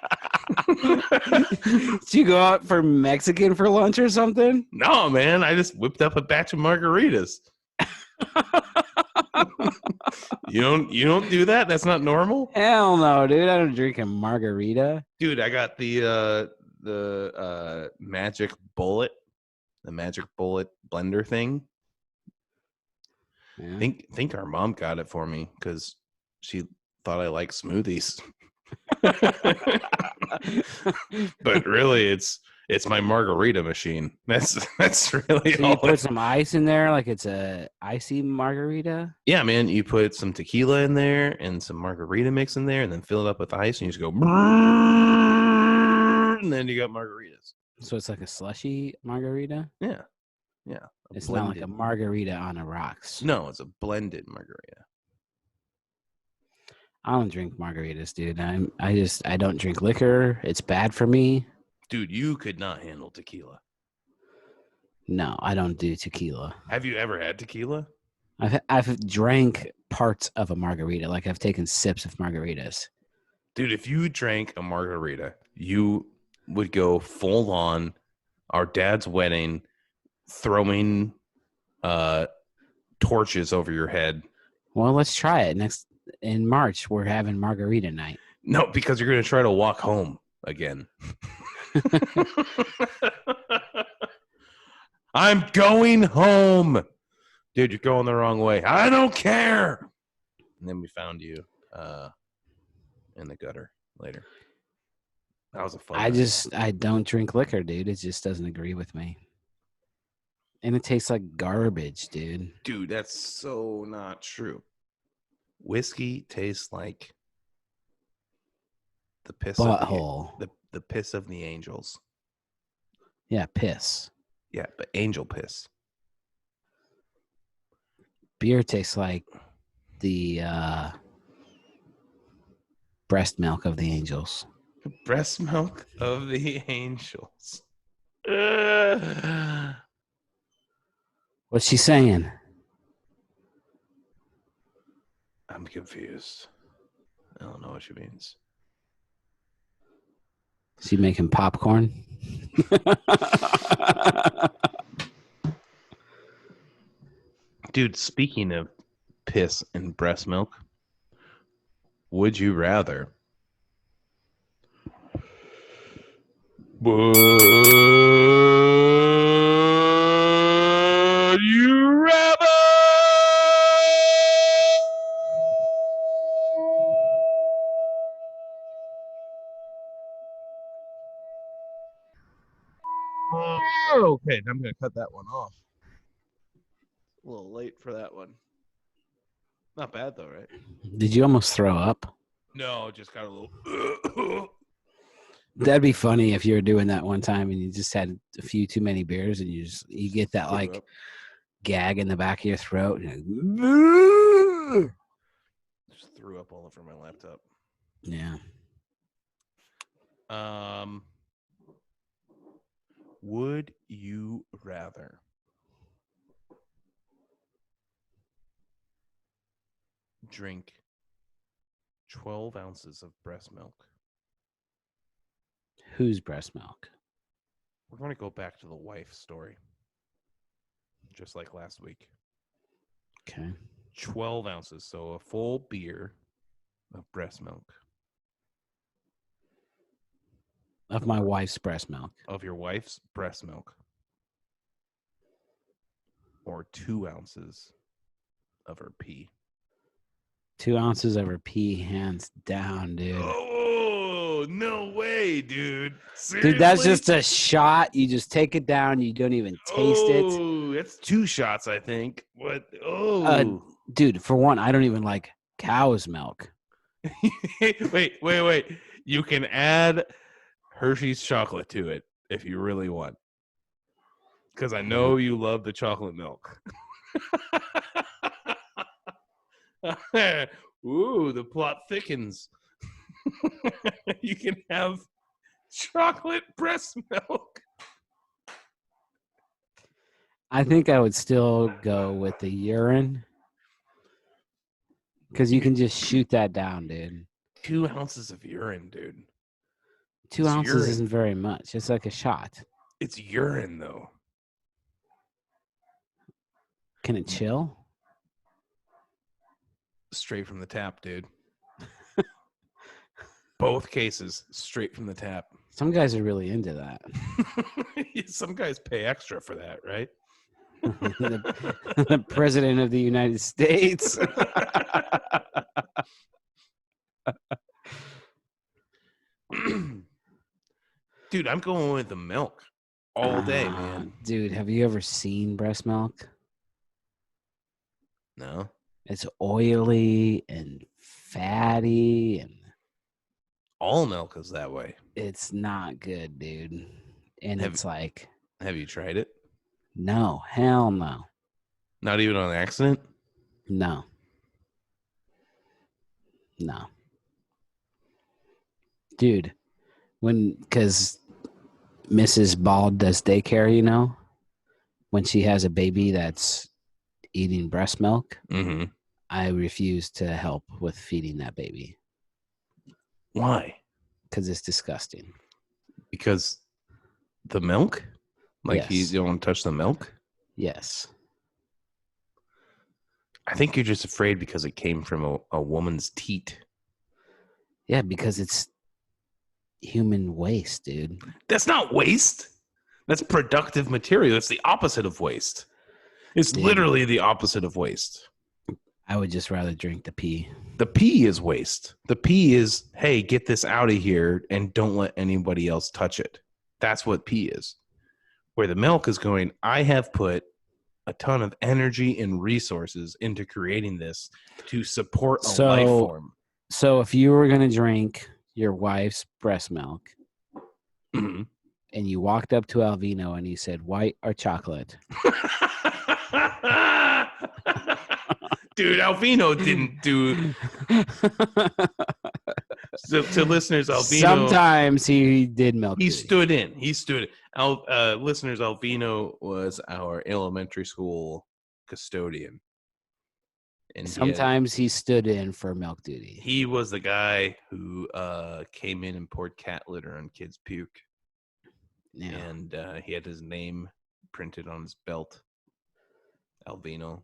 S2: Did you go out for Mexican for lunch or something?
S1: No, man. I just whipped up a batch of margaritas. You don't do that? That's not normal?
S2: Hell no, dude. I don't drink a margarita.
S1: Dude, I got the magic bullet. The magic bullet blender thing.
S2: Yeah.
S1: Think our mom got it for me because she thought I liked smoothies. But really, it's my margarita machine. That's really
S2: So
S1: all.
S2: you put some ice in there, like it's a icy margarita.
S1: Yeah, man. You put some tequila in there and some margarita mix in there, and then fill it up with ice, and you just go, and then you got margaritas.
S2: So it's like a slushy margarita.
S1: Yeah.
S2: It's not like a margarita on the rocks.
S1: No, it's a blended margarita.
S2: I don't drink margaritas, dude. I don't drink liquor. It's bad for me.
S1: Dude, you could not handle tequila.
S2: No, I don't do tequila.
S1: Have you ever had tequila?
S2: I've drank parts of a margarita, like I've taken sips of margaritas.
S1: Dude, if you drank a margarita, you would go full on our dad's wedding, throwing torches over your head.
S2: Well, let's try it next in March. We're having margarita night.
S1: No, because you're going to try to walk home again. I'm going home. Dude, you're going the wrong way. I don't care. And then we found you in the gutter later. That was a fun night.
S2: I don't drink liquor, dude. It just doesn't agree with me. And it tastes like garbage, dude.
S1: Dude, that's so not true. Whiskey tastes like the piss
S2: Butthole.
S1: of the piss of the angels.
S2: Yeah, piss.
S1: Yeah, but angel piss.
S2: Beer tastes like the breast milk of the angels.
S1: Breast milk of the angels.
S2: What's she saying?
S1: I'm confused. I don't know what she means.
S2: She making popcorn?
S1: Dude, speaking of piss and breast milk, would you rather? Would you rather? Okay, I'm going to cut that one off. A little late for that one. Not bad though, right?
S2: Did you almost throw up?
S1: No, just got a little.
S2: That'd be funny if you were doing that one time and you just had a few too many beers and you get that like
S1: up.
S2: gag in the back of your throat. And
S1: Just threw up all over my laptop.
S2: yeah.
S1: Would you rather drink 12 ounces of breast milk?
S2: Whose breast milk?
S1: We're going to go back to the wife story, just like last week.
S2: Okay.
S1: 12 ounces, so a full beer of breast milk.
S2: Of my wife's breast milk.
S1: Of your wife's breast milk. Or 2 ounces of her pee.
S2: 2 ounces of her pee, hands down, dude.
S1: Oh, no way, dude.
S2: Dude, that's
S1: Seriously?
S2: just a shot. You just take it down. You don't even taste it.
S1: Oh, it's 2 shots, I think. What? Oh.
S2: Dude, for one, I don't even like cow's milk.
S1: Wait. You can add Hershey's chocolate to it if you really want. Because I know you love the chocolate milk. Ooh, the plot thickens. You can have chocolate breast milk.
S2: I think I would still go with the urine because you can just shoot that down, dude.
S1: 2 ounces of urine, dude.
S2: 2
S1: It's
S2: ounces
S1: urine.
S2: isn't very much. It's like a shot.
S1: It's urine, though.
S2: Can it chill?
S1: Straight from the tap, dude. Both cases, straight from the tap.
S2: Some guys are really into that.
S1: Some guys pay extra for that, right?
S2: The president of the United States.
S1: Dude, I'm going with the milk all day, man.
S2: Dude, have you ever seen breast milk?
S1: No.
S2: It's oily and fatty, and
S1: All milk is that way.
S2: it's not good, dude. And
S1: Have-
S2: it's like,
S1: Have you tried it?
S2: no, hell no.
S1: Not even on accident?
S2: No. Dude, because Mrs. Bald does daycare, you know, when she has a baby that's eating breast milk,
S1: Mm-hmm.
S2: I refuse to help with feeding that baby
S1: Why?
S2: because it's disgusting.
S1: Because the milk? Like
S2: Yes.
S1: you don't want to touch the milk?
S2: Yes.
S1: I think you're just afraid because it came from a woman's teat.
S2: Yeah, because it's human waste, dude.
S1: That's not waste. That's productive material. That's the opposite of waste. It's
S2: Dude.
S1: literally the opposite of waste.
S2: I would just rather drink the pee.
S1: The pee is waste. The pee is, hey, get this out of here and don't let anybody else touch it. That's what pee is. Where the milk is going, I have put a ton of energy and resources into creating this to support a life form.
S2: So if you were going to drink your wife's breast milk
S1: Mhm.
S2: and you walked up to Alvino and he said, white or chocolate?
S1: Dude, Alvino didn't do. So, to listeners, Alvino.
S2: Sometimes he did milk.
S1: He
S2: duty.
S1: stood in. He stood. Listeners, Alvino was our elementary school custodian. And
S2: Sometimes he stood in for milk duty.
S1: he was the guy who came in and poured cat litter on kids' puke.
S2: Yeah.
S1: And he had his name printed on his belt, Alvino.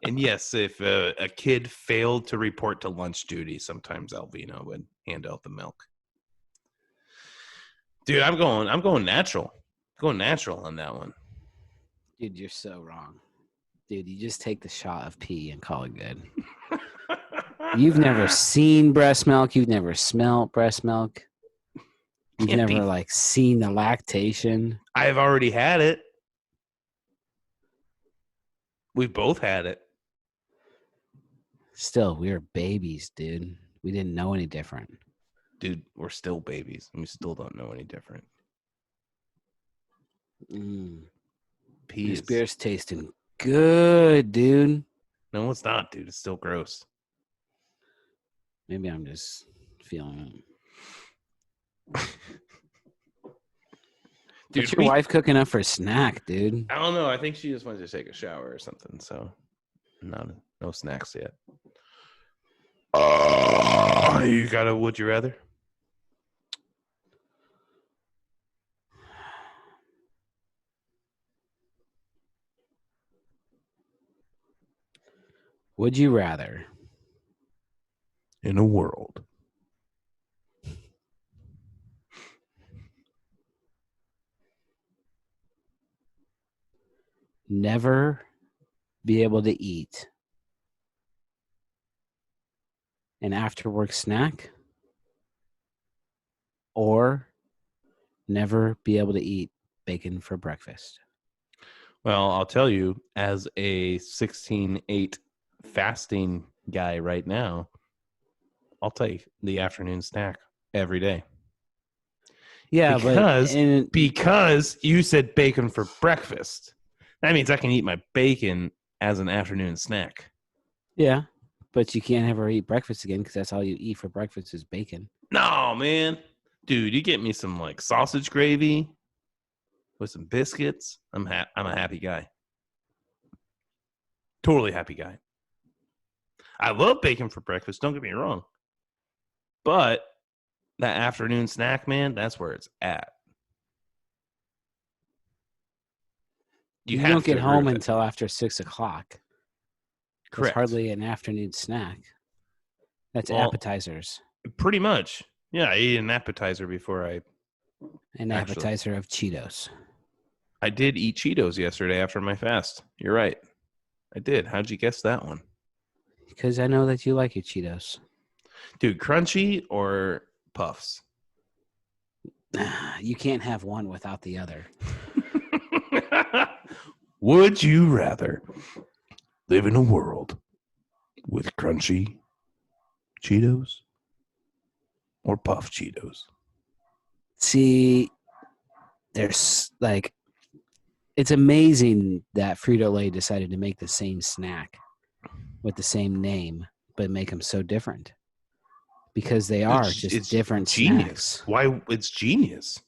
S1: And yes, if a kid failed to report to lunch duty, sometimes Alvino would hand out the milk. Dude, I'm going natural. Going natural on that one.
S2: Dude, you're so wrong. Dude, you just take the shot of pee and call it good. You've never seen breast milk. You've never smelled breast milk. You've
S1: Can't
S2: never
S1: be.
S2: seen the lactation.
S1: I've already had it. We've both had it.
S2: Still, we were babies, dude. We didn't know any different.
S1: Dude, we're still babies. And we still don't know any different. Pee
S2: This
S1: is...
S2: beer's tasting good, dude.
S1: No, it's not, dude. It's still gross.
S2: Maybe I'm just feeling it.
S1: Dude,
S2: What's your wife cooking up for a snack, dude?
S1: I don't know. I think she just wanted to take a shower or something. So, no snacks yet. You got a would you rather?
S2: Would you rather
S1: In a world.
S2: never be able to eat an after work snack or never be able to eat bacon for breakfast?
S1: Well, I'll tell you, as a 16/8 fasting guy right now, I'll take the afternoon snack every day.
S2: Yeah,
S1: Because you said bacon for breakfast. That means I can eat my bacon as an afternoon snack.
S2: yeah, but you can't ever eat breakfast again because that's all you eat for breakfast is bacon.
S1: No, man. Dude, you get me some sausage gravy, with some biscuits, I'm a happy guy. Totally happy guy. I love bacon for breakfast, don't get me wrong. But that afternoon snack, man, that's where it's at.
S2: You
S1: have
S2: don't
S1: to
S2: get
S1: agree
S2: home
S1: with it.
S2: until after 6 o'clock. It's
S1: Correct.
S2: hardly an afternoon snack. That's
S1: Well,
S2: appetizers.
S1: Pretty much. Yeah, I ate an appetizer before
S2: An appetizer of Cheetos.
S1: I did eat Cheetos yesterday after my fast. You're right. I did. How'd you guess that one?
S2: Because I know that you like your Cheetos.
S1: Dude, crunchy or puffs?
S2: You can't have one without the other.
S1: Would you rather live in a world with crunchy Cheetos or puff Cheetos?
S2: See, there's like, it's amazing that Frito-Lay decided to make the same snack with the same name, but make them so different. Because they are just different
S1: genius.
S2: snacks.
S1: Why? It's genius.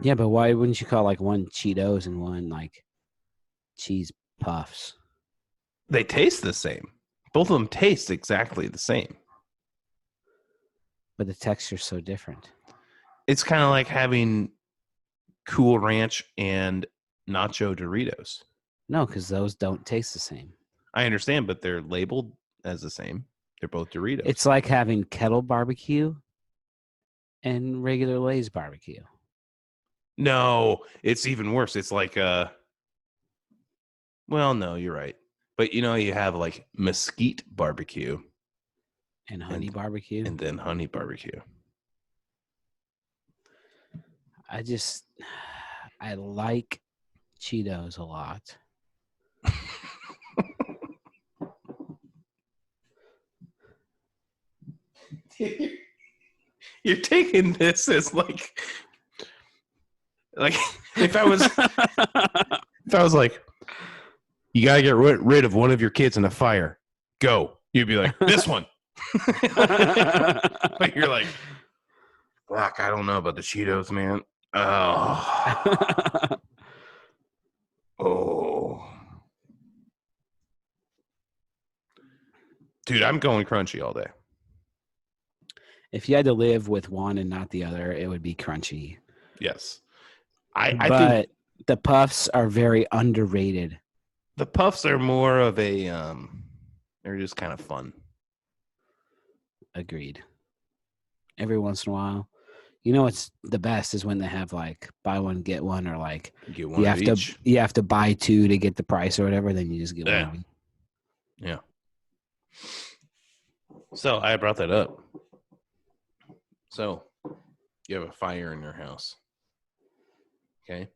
S2: Yeah, but why wouldn't you call like one Cheetos and one like cheese puffs?
S1: They taste the same. Both of them taste exactly the same.
S2: But the texture's so different.
S1: It's kind of like having Cool Ranch and Nacho Doritos.
S2: No, because those don't taste the same.
S1: I understand, but they're labeled as the same. They're both Doritos.
S2: It's like having kettle barbecue and regular Lay's barbecue.
S1: No, it's even worse. It's like well, no, you're right. But you have like mesquite barbecue
S2: And honey barbecue.
S1: and then honey barbecue.
S2: I like Cheetos a lot.
S1: You're taking this as like if I was like, you gotta get rid of one of your kids in a fire, go. You'd be like, this one. But you're like, fuck, I don't know about the Cheetos, man. Oh. Oh. Dude, I'm going crunchy all day.
S2: If you had to live with one and not the other, it would be crunchy.
S1: Yes. I
S2: But
S1: think
S2: the puffs are very underrated.
S1: the puffs are more of a they're just kind of fun.
S2: Agreed. Every once in a while. You know what's the best is when they have like buy one get one, or like
S1: Get one of each.
S2: you have to buy two to get the price or whatever, then you just get
S1: Yeah.
S2: one.
S1: Yeah. So I brought that up. So you have a fire in your house. Okay.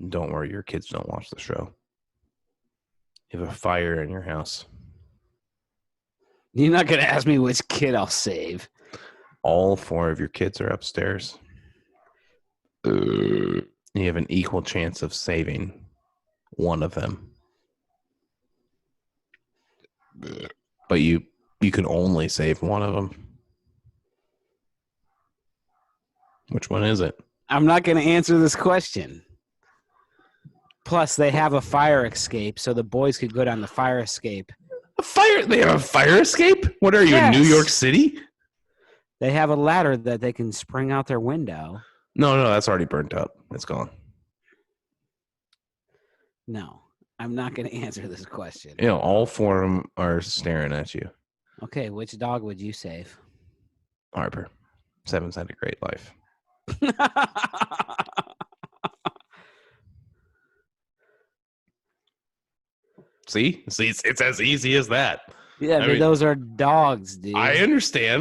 S1: Don't worry, your kids don't watch the show. You have a fire in your house.
S2: You're not gonna ask me which kid I'll save.
S1: All 4 of your kids are upstairs. You have an equal chance of saving one of them. But you can only save one of them. Which one is it?
S2: I'm not gonna answer this question. Plus, they have a fire escape, so the boys could go down the fire escape.
S1: A fire? They have a fire escape? What are you, in New
S2: Yes.
S1: York City?
S2: They have a ladder that they can spring out their window.
S1: No, that's already burnt up. It's gone.
S2: No, I'm not going to answer this question.
S1: All 4 of them are staring at you.
S2: Okay, which dog would you save?
S1: Harper. 7's had a great life. See, it's as easy as that.
S2: Yeah, but those are dogs, dude.
S1: I understand,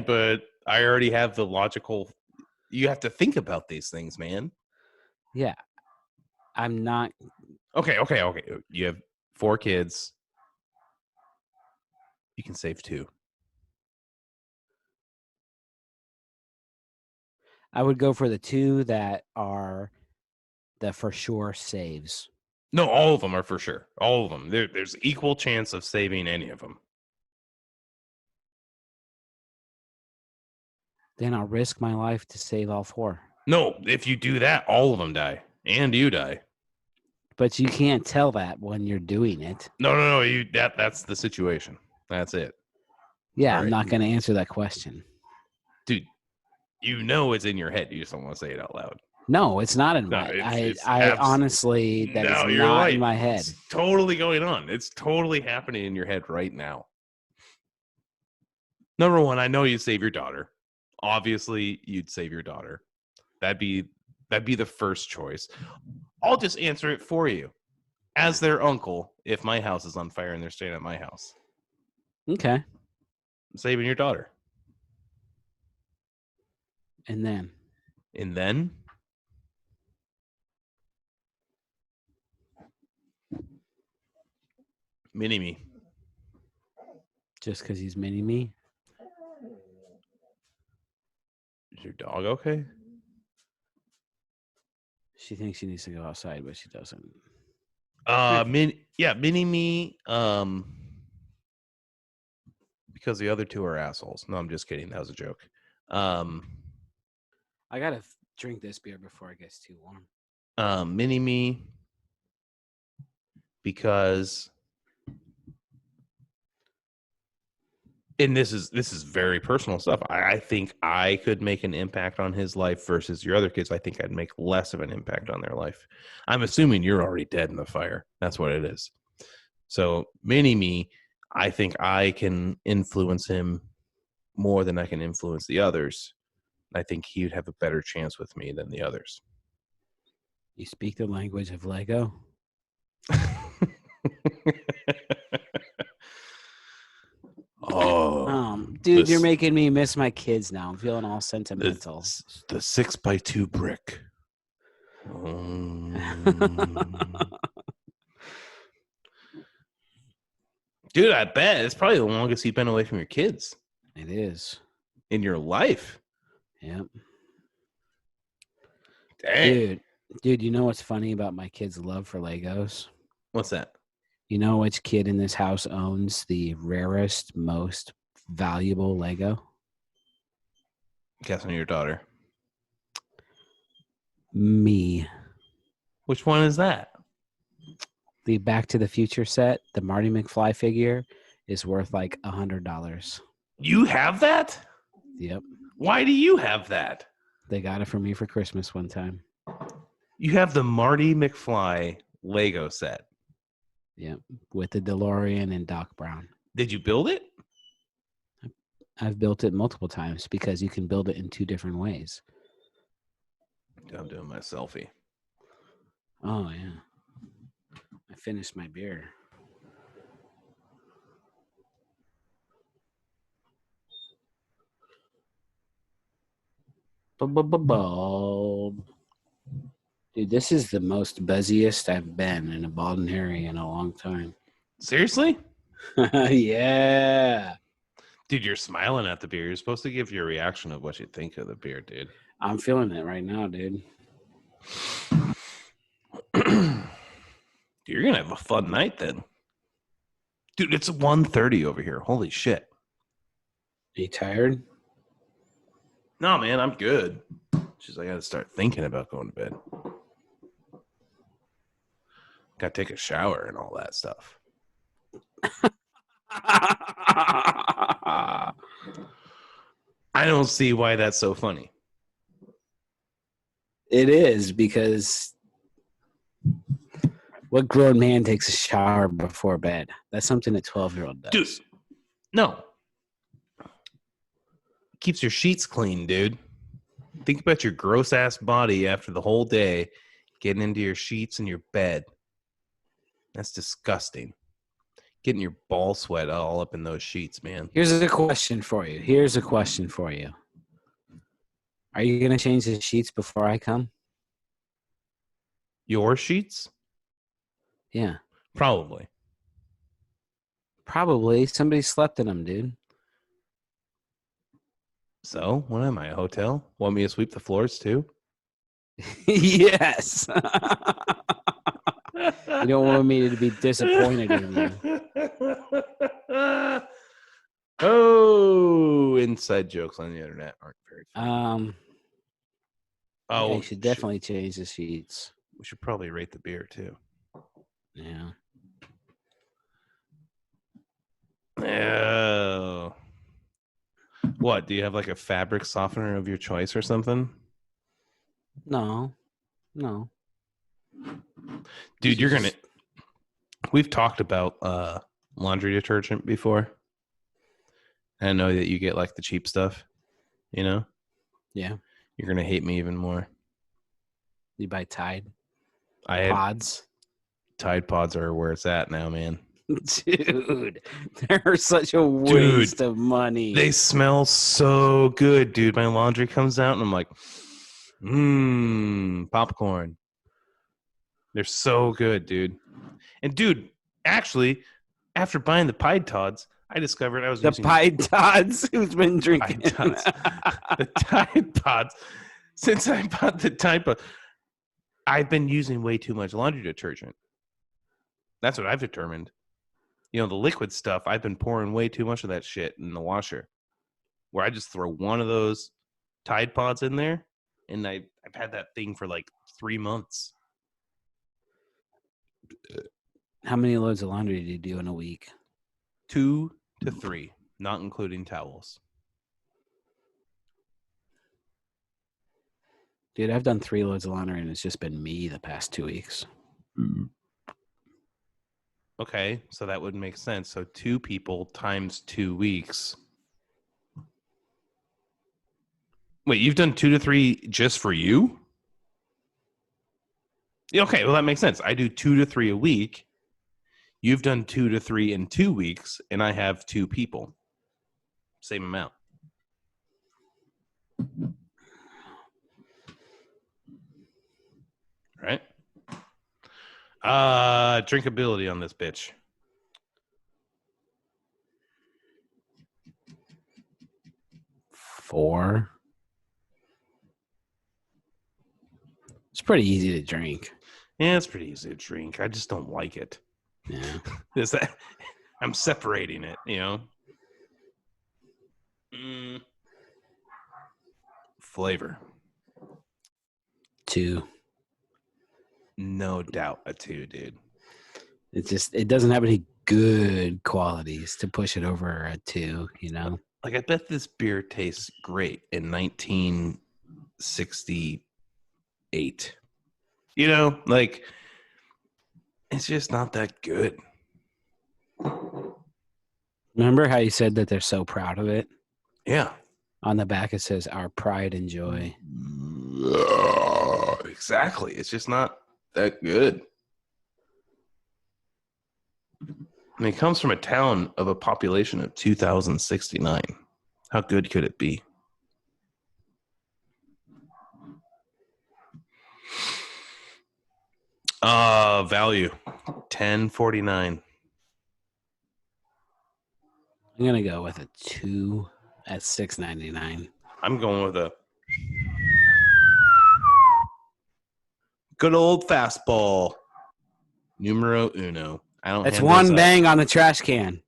S1: but I already have the logical. You have to think about these things, man.
S2: Yeah, I'm not.
S1: Okay. You have 4 kids. You can save 2.
S2: I would go for the 2 that are the for sure saves.
S1: No, all of them are for sure. All of them. There's equal chance of saving any of them.
S2: Then I'll risk my life to save all 4.
S1: No, if you do that, all of them die. And you die.
S2: But you can't tell that when you're doing it.
S1: No. That's the situation. That's it.
S2: Yeah,
S1: All
S2: I'm
S1: right.
S2: not going to answer that question.
S1: Dude, you know it's in your head. You just don't want to say it out loud.
S2: No, it's not in
S1: No,
S2: my
S1: it's
S2: I honestly, that is
S1: you're
S2: not
S1: right.
S2: in my head.
S1: It's totally going on. It's totally happening in your head right now. Number one, I know you'd save your daughter. Obviously, you'd save your daughter. That'd be the first choice. I'll just answer it for you. As their uncle, if my house is on fire and they're staying at my house,
S2: Okay.
S1: I'm saving your daughter.
S2: And then
S1: mini-me.
S2: just because he's mini me?
S1: Is your dog okay?
S2: She thinks she needs to go outside, but she doesn't.
S1: Mini-me. Because the other two are assholes. No, I'm just kidding. That was a joke.
S2: I got to drink this beer before it gets too warm.
S1: Mini-me. Because, and this is very personal stuff. I think I could make an impact on his life versus your other kids. I think I'd make less of an impact on their life. I'm assuming you're already dead in the fire. That's what it is. So mini-me, I think I can influence him more than I can influence the others. I think he would have a better chance with me than the others.
S2: You speak the language of Lego? Dude, you're making me miss my kids now. I'm feeling all sentimental.
S1: The 6x2 brick. Dude, I bet it's probably the longest you've been away from your kids.
S2: It is.
S1: In your life.
S2: Yep.
S1: Dang.
S2: Dude, you know what's funny about my kids' love for Legos?
S1: What's that?
S2: You know which kid in this house owns the rarest, most valuable Lego?
S1: Guessing your daughter.
S2: Me.
S1: Which one is that?
S2: The Back to the Future set, the Marty McFly figure, is worth like $100.
S1: You have that?
S2: Yep.
S1: Why do you have that?
S2: They got it for me for Christmas one time.
S1: You have the Marty McFly Lego set.
S2: Yep. With the DeLorean and Doc Brown.
S1: Did you build it?
S2: I've built it multiple times because you can build it in two different ways.
S1: I'm doing my selfie.
S2: Oh, yeah. I finished my beer. Dude, this is the most buzziest I've been in a Bald and Hairy in a long time.
S1: Seriously?
S2: Yeah.
S1: Dude, you're smiling at the beer. You're supposed to give your reaction of what you think of the beer, dude.
S2: I'm feeling it right now, dude.
S1: You're going to have a fun night then. Dude, it's 1:30 over here. Holy shit.
S2: Are you tired?
S1: No, man, I'm good. Just I got to start thinking about going to bed. Got to take a shower and all that stuff. I don't see why that's so funny.
S2: It is, because what grown man takes a shower before bed? That's something a 12-year-old does.
S1: Dude, no. Keeps your sheets clean, dude. Think about your gross-ass body after the whole day getting into your sheets and your bed. That's disgusting. Getting your ball sweat all up in those sheets, man.
S2: Here's a question for you. Are you going to change the sheets before I come?
S1: Your sheets?
S2: Yeah.
S1: Probably.
S2: Somebody slept in them, dude.
S1: So, what am I, a hotel? Want me to sweep the floors too?
S2: Yes. You don't want me to be disappointed in you.
S1: Oh, inside jokes on the internet aren't very funny.
S2: Yeah,
S1: Oh,
S2: you should definitely change the sheets.
S1: we should probably rate the beer too.
S2: Yeah.
S1: Oh. What? Do you have like a fabric softener of your choice or something?
S2: No.
S1: Dude,
S2: You
S1: you're gonna.
S2: just-
S1: We've talked about laundry detergent before. I know that you get like the cheap stuff, you know?
S2: Yeah.
S1: You're gonna hate me even more.
S2: You buy Tide
S1: I had
S2: pods.
S1: Tide Pods are where it's at now, man.
S2: Dude, they're such a waste of money.
S1: They smell so good, dude. My laundry comes out and I'm like, popcorn. They're so good, dude. And dude, actually, after buying the Pied Tods, I discovered I was
S2: The
S1: using
S2: Pied Tods who's been drinking.
S1: Tide Pods. The Tide Pods. Since I bought the Tide Pod, I've been using way too much laundry detergent. That's what I've determined. You know, the liquid stuff, I've been pouring way too much of that shit in the washer. Where I just throw one of those Tide Pods in there, and I've had that thing for like 3 months.
S2: How many loads of laundry do you do in a week?
S1: 2 to 3, not including towels.
S2: Dude, I've done 3 loads of laundry and it's just been me the past 2 weeks.
S1: Okay, so that would make sense. So 2 people times 2 weeks. Wait, you've done 2 to 3 just for you? Yeah, okay, well, that makes sense. I do 2 to 3 a week. You've done 2 to 3 in 2 weeks, and I have 2 people. Same amount. Right? Drinkability on this bitch.
S2: Four. It's pretty easy to drink.
S1: Yeah, it's pretty easy to drink. I just don't like it.
S2: Yeah.
S1: Is that I'm separating it, you know? Flavor.
S2: 2.
S1: No doubt a 2, dude.
S2: It doesn't have any good qualities to push it over a 2, you know?
S1: Like, I bet this beer tastes great in 1968. You know, like, it's just not that good.
S2: Remember how you said that they're so proud of it?
S1: Yeah.
S2: On the back, it says, our pride and joy.
S1: Exactly. It's just not that good. I mean, it comes from a town of a population of 2,069. How good could it be? Value $10.49.
S2: I'm going to go with a 2 at $6.99.
S1: I'm going with a good old fastball. Numero uno. I don't.
S2: That's
S1: hand
S2: one
S1: those
S2: bang on the trash can.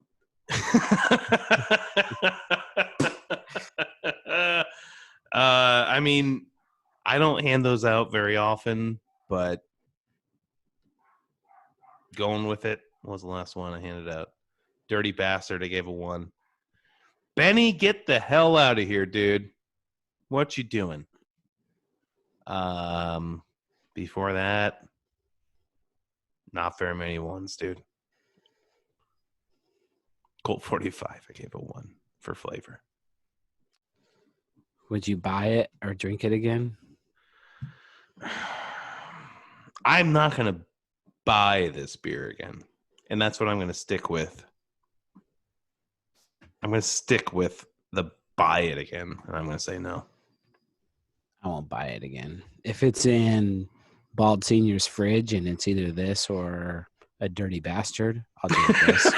S1: I mean, I don't hand those out very often, but going with it. What was the last one I handed out? Dirty Bastard. I gave a 1. Benny, get the hell out of here, dude. What you doing? Before that, not very many 1s, dude. Colt 45. I gave a 1 for flavor.
S2: Would you buy it or drink it again?
S1: I'm not going to buy this beer again. And that's what I'm going to stick with. I'm going to stick with the buy it again. And I'm going to say no.
S2: I won't buy it again. If it's in Bald Senior's fridge and it's either this or a Dirty Bastard, I'll drink this.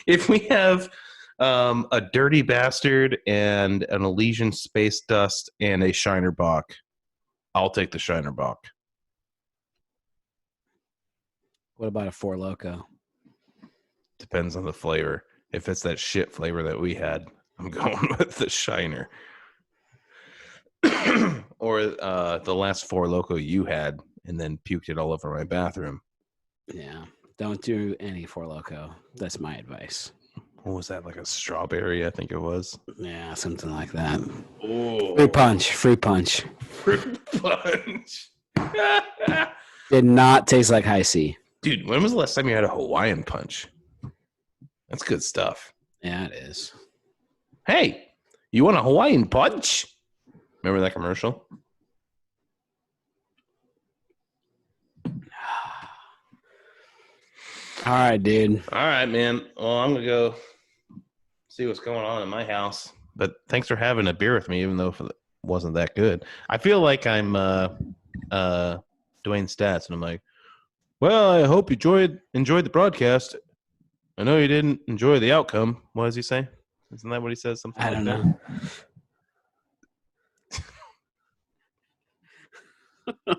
S1: If we have a Dirty Bastard and an Elysian Space Dust and a Shiner Bock, I'll take the Shiner Bock.
S2: What about a Four Loko?
S1: Depends on the flavor. If it's that shit flavor that we had, I'm going with the Shiner. Or the last Four Loko you had and then puked it all over my bathroom.
S2: Yeah. Don't do any Four Loko. That's my advice.
S1: What was that? Like a strawberry, I think it was.
S2: Yeah, something like that.
S1: Oh,
S2: Fruit punch. Fruit punch.
S1: fruit punch.
S2: Did not taste like high C.
S1: Dude, when was the last time you had a Hawaiian punch? That's good stuff.
S2: Yeah, it is.
S1: Hey, you want a Hawaiian punch? Remember that commercial?
S2: All right, dude.
S1: All right, man. Well, I'm going to go see what's going on in my house. But thanks for having a beer with me, even though it wasn't that good. I feel like I'm Dwayne Stats, and I'm like, well, I hope you enjoyed the broadcast. I know you didn't enjoy the outcome. What does he say? Isn't that what he says? Something
S2: I
S1: like
S2: don't
S1: that?
S2: know.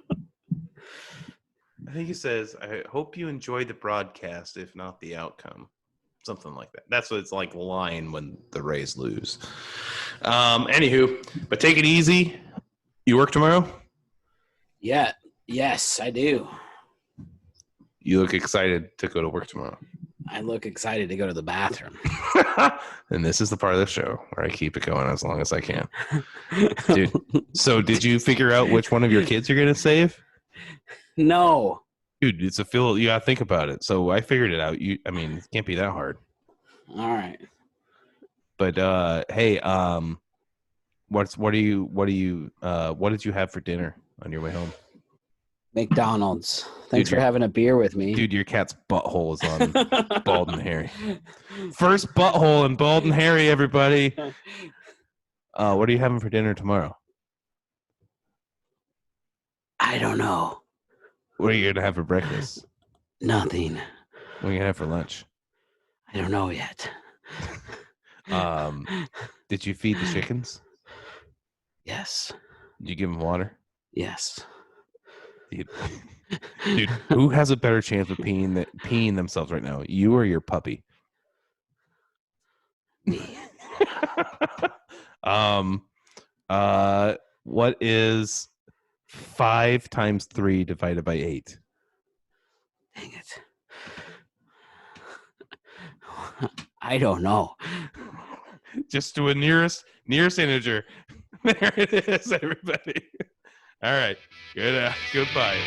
S1: I think he says, I hope you enjoyed the broadcast, if not the outcome. Something like that. That's what it's like line when the Rays lose. Anywho, but take it easy. You work tomorrow?
S2: Yeah. Yes, I do.
S1: You look excited to go to work tomorrow.
S2: I look excited to go to the bathroom.
S1: And this is the part of the show where I keep it going as long as I can. Dude, so did you figure out which one of your kids you're going to save?
S2: No.
S1: Dude, it's a feel. You got to think about it. So I figured it out. It can't be that hard.
S2: All right.
S1: But hey, what did you have for dinner on your way home?
S2: McDonald's. Thanks
S1: Dude,
S2: for having a beer with me.
S1: Dude, your cat's butthole is on Bald and Hairy. First butthole in Bald and Hairy, everybody. What are you having for dinner tomorrow?
S2: I don't know.
S1: What are you going to have for breakfast?
S2: Nothing.
S1: What are you going to have for lunch?
S2: I don't know yet.
S1: Did you feed the chickens?
S2: Yes.
S1: Did you give them water?
S2: Yes.
S1: Dude, who has a better chance of peeing themselves right now? You or your puppy?
S2: Me.
S1: What is 5 times 3 divided by 8?
S2: Dang it. I don't know.
S1: Just to a nearest integer. There it is, everybody. All right. Goodbye, everybody.